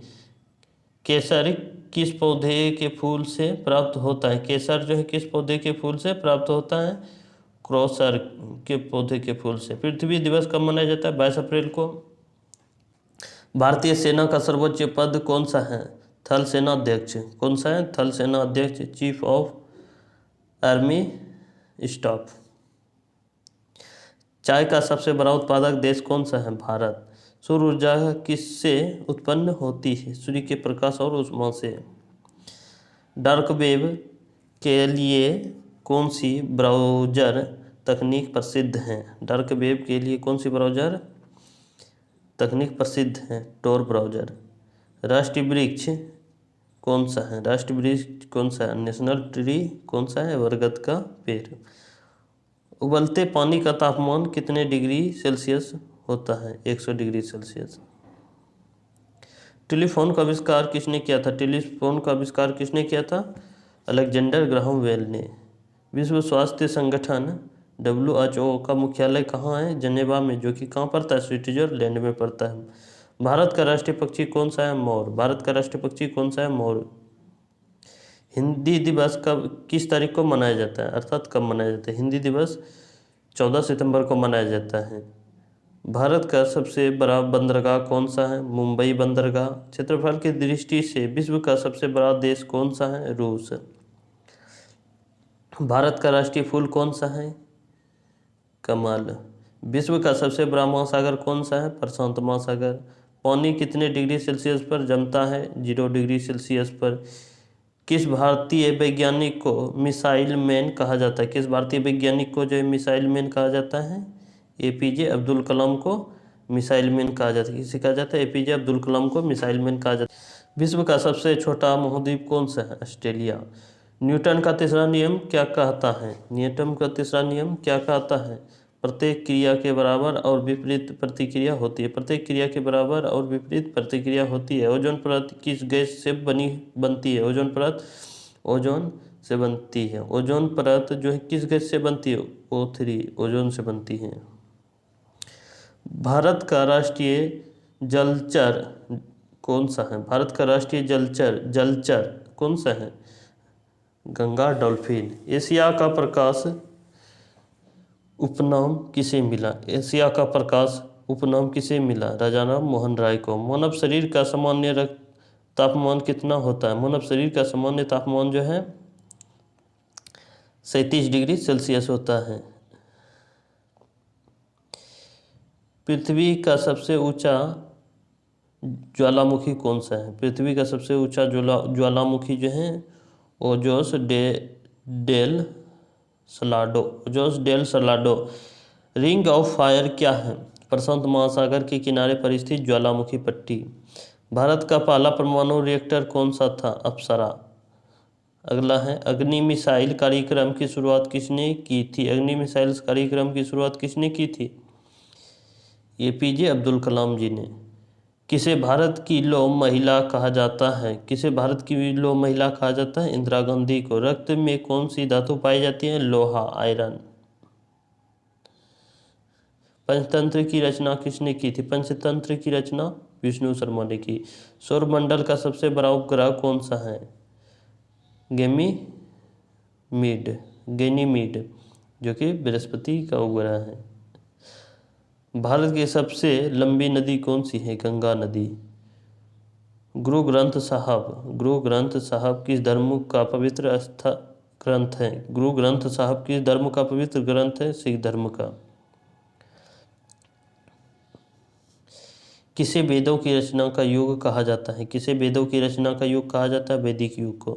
केसर किस पौधे के फूल से प्राप्त होता है? केसर जो है किस पौधे के फूल से प्राप्त होता है? क्रॉसर के पौधे के फूल से। पृथ्वी दिवस कब मनाया जाता है? 22 अप्रैल को। भारतीय सेना का सर्वोच्च पद कौन सा है? थल सेना अध्यक्ष। कौन सा है? थल सेना अध्यक्ष, चीफ ऑफ आर्मी स्टाफ। चाय का सबसे बड़ा उत्पादक देश कौन सा है? भारत। सौर ऊर्जा किससे उत्पन्न होती है? सूर्य के प्रकाश और ऊष्मा से। डार्क वेब के लिए कौन सी ब्राउज़र तकनीक प्रसिद्ध है? डार्क वेब के लिए कौन सी ब्राउज़र तकनीक प्रसिद्ध है? tor browser. राष्ट्रीय वृक्ष कौन सा है? राष्ट्रीय वृक्ष कौन सा है? नेशनल ट्री कौन सा है? बरगद का पेड़। उबलते पानी का तापमान कितने डिग्री सेल्सियस होता है? 100 डिग्री सेल्सियस। टेलीफोन का आविष्कार किसने किया था? टेलीफोन का आविष्कार किसने किया था? अलेक्जेंडर ग्राहम बेल ने। विश्व स्वास्थ्य संगठन WHO का मुख्यालय कहाँ है? जनेवा में, जो कि कहाँ पड़ता है? स्विट्जरलैंड में पड़ता है। भारत का राष्ट्रीय पक्षी कौन सा है? मोर। भारत का राष्ट्रीय पक्षी कौन सा है? मोर। हिंदी दिवस कब किस तारीख को मनाया जाता है? अर्थात कब मनाया जाता है? हिंदी दिवस 14 सितंबर को मनाया जाता है। भारत का सबसे बड़ा बंदरगाह कौन सा है? मुंबई बंदरगाह। क्षेत्रफल की दृष्टि से विश्व का सबसे बड़ा देश कौन सा है? रूस। भारत का राष्ट्रीय फूल कौन सा है? कमल। विश्व का सबसे बड़ा महासागर कौन सा है? प्रशांत महासागर। पानी कितने डिग्री सेल्सियस पर जमता है? 0 डिग्री सेल्सियस पर। किस भारतीय वैज्ञानिक को मिसाइल मैन कहा जाता है? किस भारतीय वैज्ञानिक को जो है मिसाइल मैन कहा जाता है? APJ अब्दुल कलाम को मिसाइल मैन कहा जाता है। किसे कहा जाता है? APJ अब्दुल कलाम को मिसाइल मैन कहा जाता है। विश्व का सबसे छोटा महाद्वीप कौन सा है? ऑस्ट्रेलिया। न्यूटन का तीसरा नियम क्या कहता है? न्यूटन का तीसरा नियम क्या कहता है? प्रत्येक क्रिया के बराबर और विपरीत प्रतिक्रिया होती है। प्रत्येक क्रिया के बराबर और विपरीत प्रतिक्रिया होती है। ओजोन परत किस गैस से बनती है? ओजोन परत ओजोन से बनती है। ओजोन परत जो है किस गैस से बनती है? O3 ओजोन से बनती है। भारत का राष्ट्रीय जलचर कौन सा है? भारत का राष्ट्रीय जलचर कौन सा है? गंगा डॉल्फिन। एशिया का प्रकाश उपनाम किसे मिला? एशिया का प्रकाश उपनाम किसे मिला? राजा राम मोहन राय को। मानव शरीर का सामान्य तापमान कितना होता है? मानव शरीर का सामान्य तापमान जो है 37 डिग्री सेल्सियस होता है। पृथ्वी का सबसे ऊंचा ज्वालामुखी कौन सा है? पृथ्वी का सबसे ऊंचा ज्वालामुखी जो है Ojos del Salado. Ring of fire क्या है? प्रशांत महासागर के किनारे पर स्थित ज्वालामुखी पट्टी। भारत का पहला परमाणु रिएक्टर कौन सा था? अप्सरा। अगला है अग्नि मिसाइल कार्यक्रम की शुरुआत किसने की थी? अग्नि मिसाइल कार्यक्रम की शुरुआत किसने की थी? APJ अब्दुल कलाम जी ने। किसे भारत की लौह महिला कहा जाता है? किसे भारत की लौह महिला कहा जाता है? इंदिरा गांधी को। रक्त में कौन सी धातु पाई जाती है? लोहा, आयरन। पंचतंत्र की रचना किसने की थी? पंचतंत्र की रचना विष्णु शर्मा ने की। सौरमंडल का सबसे बड़ा उपग्रह कौन सा है? गैनीमीड, जो कि बृहस्पति का उपग्रह है। भारत की सबसे लंबी नदी कौन सी है? गंगा नदी। गुरु ग्रंथ साहब किस धर्म का पवित्र ग्रंथ है? गुरु ग्रंथ साहब किस धर्म का पवित्र ग्रंथ है? सिख धर्म का। किसे वेदों की रचना का युग कहा जाता है? किसे वेदों की रचना का युग कहा जाता है? वैदिक युग को।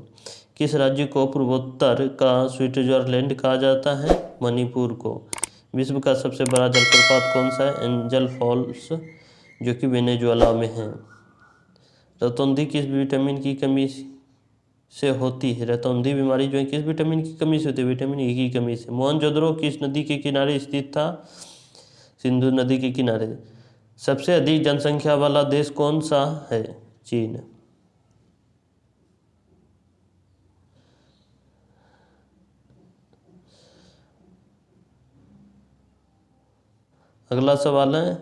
किस राज्य को पूर्वोत्तर का स्विट्जरलैंड कहा जाता है? मणिपुर को। विश्व का सबसे बड़ा जलप्रपात कौन सा है? एंजल फॉल्स, जो कि वेनेजुएला में है। रतौंधी किस विटामिन की कमी से होती है? रतौंधी बीमारी जो है किस विटामिन की कमी से होती है? विटामिन E की कमी से। मोहनजोदड़ो किस नदी के किनारे स्थित था? सिंधु नदी के किनारे। सबसे अधिक जनसंख्या वाला देश कौन सा है? चीन। अगला सवाल है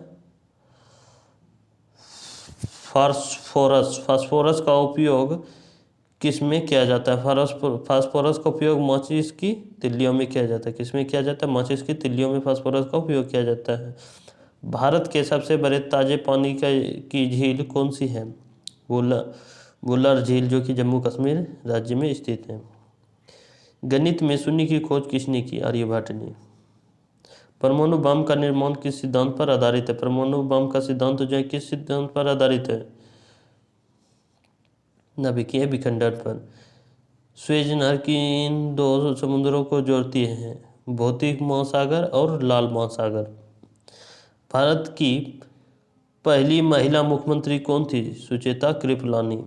फास्फोरस का उपयोग किस में किया जाता है? फास्फोरस का उपयोग माचिस की तिल्लियों में किया जाता है। किस में किया जाता है? माचिस की तिल्लियों में फास्फोरस का उपयोग किया जाता है। भारत के सबसे बड़े ताजे पानी की झील कौन सी है? वुलर झील, जो कि जम्मू कश्मीर राज्य में स्थित है। गणित में शून्य की खोज किसने की? आर्यभट्ट ने। परमाणु बम का निर्माण किस सिद्धांत पर आधारित है? परमाणु बम का सिद्धांत जो है किस सिद्धांत पर आधारित है? नाभिकीय विखंडन पर। स्वेज नहर किन दो समुद्रों को जोड़ती है? भौतिक महासागर और लाल महासागर। भारत की पहली महिला मुख्यमंत्री कौन थी? सुचेता कृपलानी।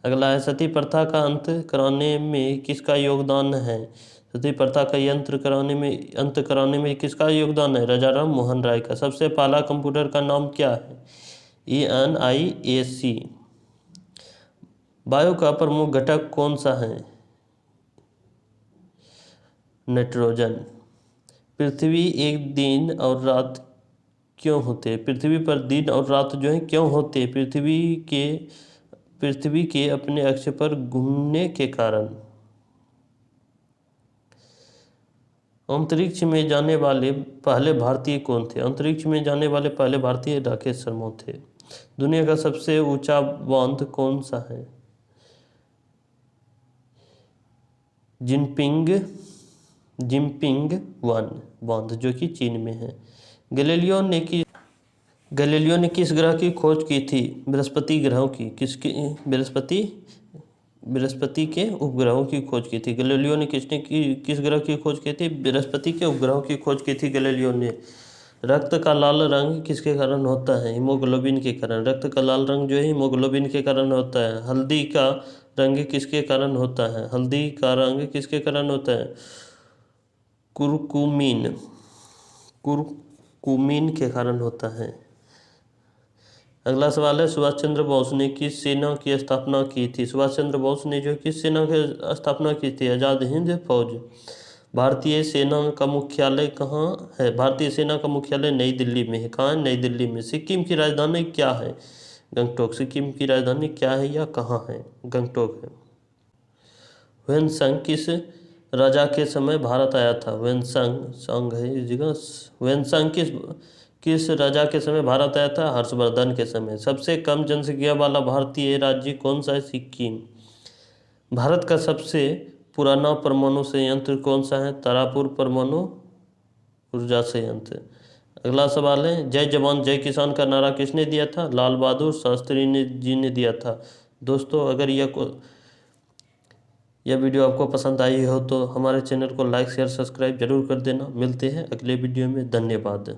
अगला है, सती प्रथा का अंत कराने में किसका योगदान है? सती प्रथा का अंत कराने में किसका योगदान है? राजाराम मोहन राय का। सबसे पहला कंप्यूटर का नाम क्या है? ENIAC। वायु का प्रमुख घटक कौन सा है? नाइट्रोजन। पृथ्वी एक दिन और रात क्यों होते? पृथ्वी पर दिन और रात जो है क्यों होते? पृथ्वी के अपने अक्ष पर घूमने के कारण। अंतरिक्ष में जाने वाले पहले भारतीय कौन थे? अंतरिक्ष में जाने वाले पहले भारतीय राकेश शर्मा थे। दुनिया का सबसे ऊंचा बांध कौन सा है? जिनपिंग 1 बांध, जो कि चीन में है। गैलीलियो ने किस ग्रह की खोज की थी? बृहस्पति ग्रहों की। बृहस्पति के उपग्रहों की खोज की थी। गैलीलियो ने किस ग्रह की खोज की थी? बृहस्पति के उपग्रहों की खोज की थी गैलीलियो ने। रक्त का लाल रंग किसके कारण होता है? हीमोग्लोबिन के कारण। रक्त का लाल रंग जो है हीमोग्लोबिन के कारण होता है। हल्दी का रंग किसके कारण होता है? हल्दी का रंग किसके कारण होता है? कुरकुमीन के कारण होता है। अगला सवाल है, सुभाष चंद्र बोस ने किस सेना की स्थापना की थी? सुभाष चंद्र बोस ने जो किस सेना की स्थापना की थी? आज़ाद हिंद फौज। भारतीय सेना का मुख्यालय कहाँ है? भारतीय सेना का मुख्यालय नई दिल्ली में है। कहाँ है? नई दिल्ली में। सिक्किम की राजधानी क्या है? गंगटोक। सिक्किम की राजधानी क्या है या कहाँ है? गंगटोक है। ह्वेनसांग किस राजा के समय भारत आया था? ह्वेनसांग किस राजा के समय भारत आया था? हर्षवर्धन के समय। सबसे कम जनसंख्या वाला भारतीय राज्य कौन सा है? सिक्किम। भारत का सबसे पुराना परमाणु संयंत्र कौन सा है? तारापुर परमाणु ऊर्जा संयंत्र। अगला सवाल है, जय जवान जय किसान का नारा किसने दिया था? लाल बहादुर शास्त्री जी ने दिया था। दोस्तों, अगर यह वीडियो आपको पसंद आई हो तो हमारे चैनल को लाइक शेयर सब्सक्राइब जरूर कर देना। मिलते हैं अगले वीडियो में। धन्यवाद।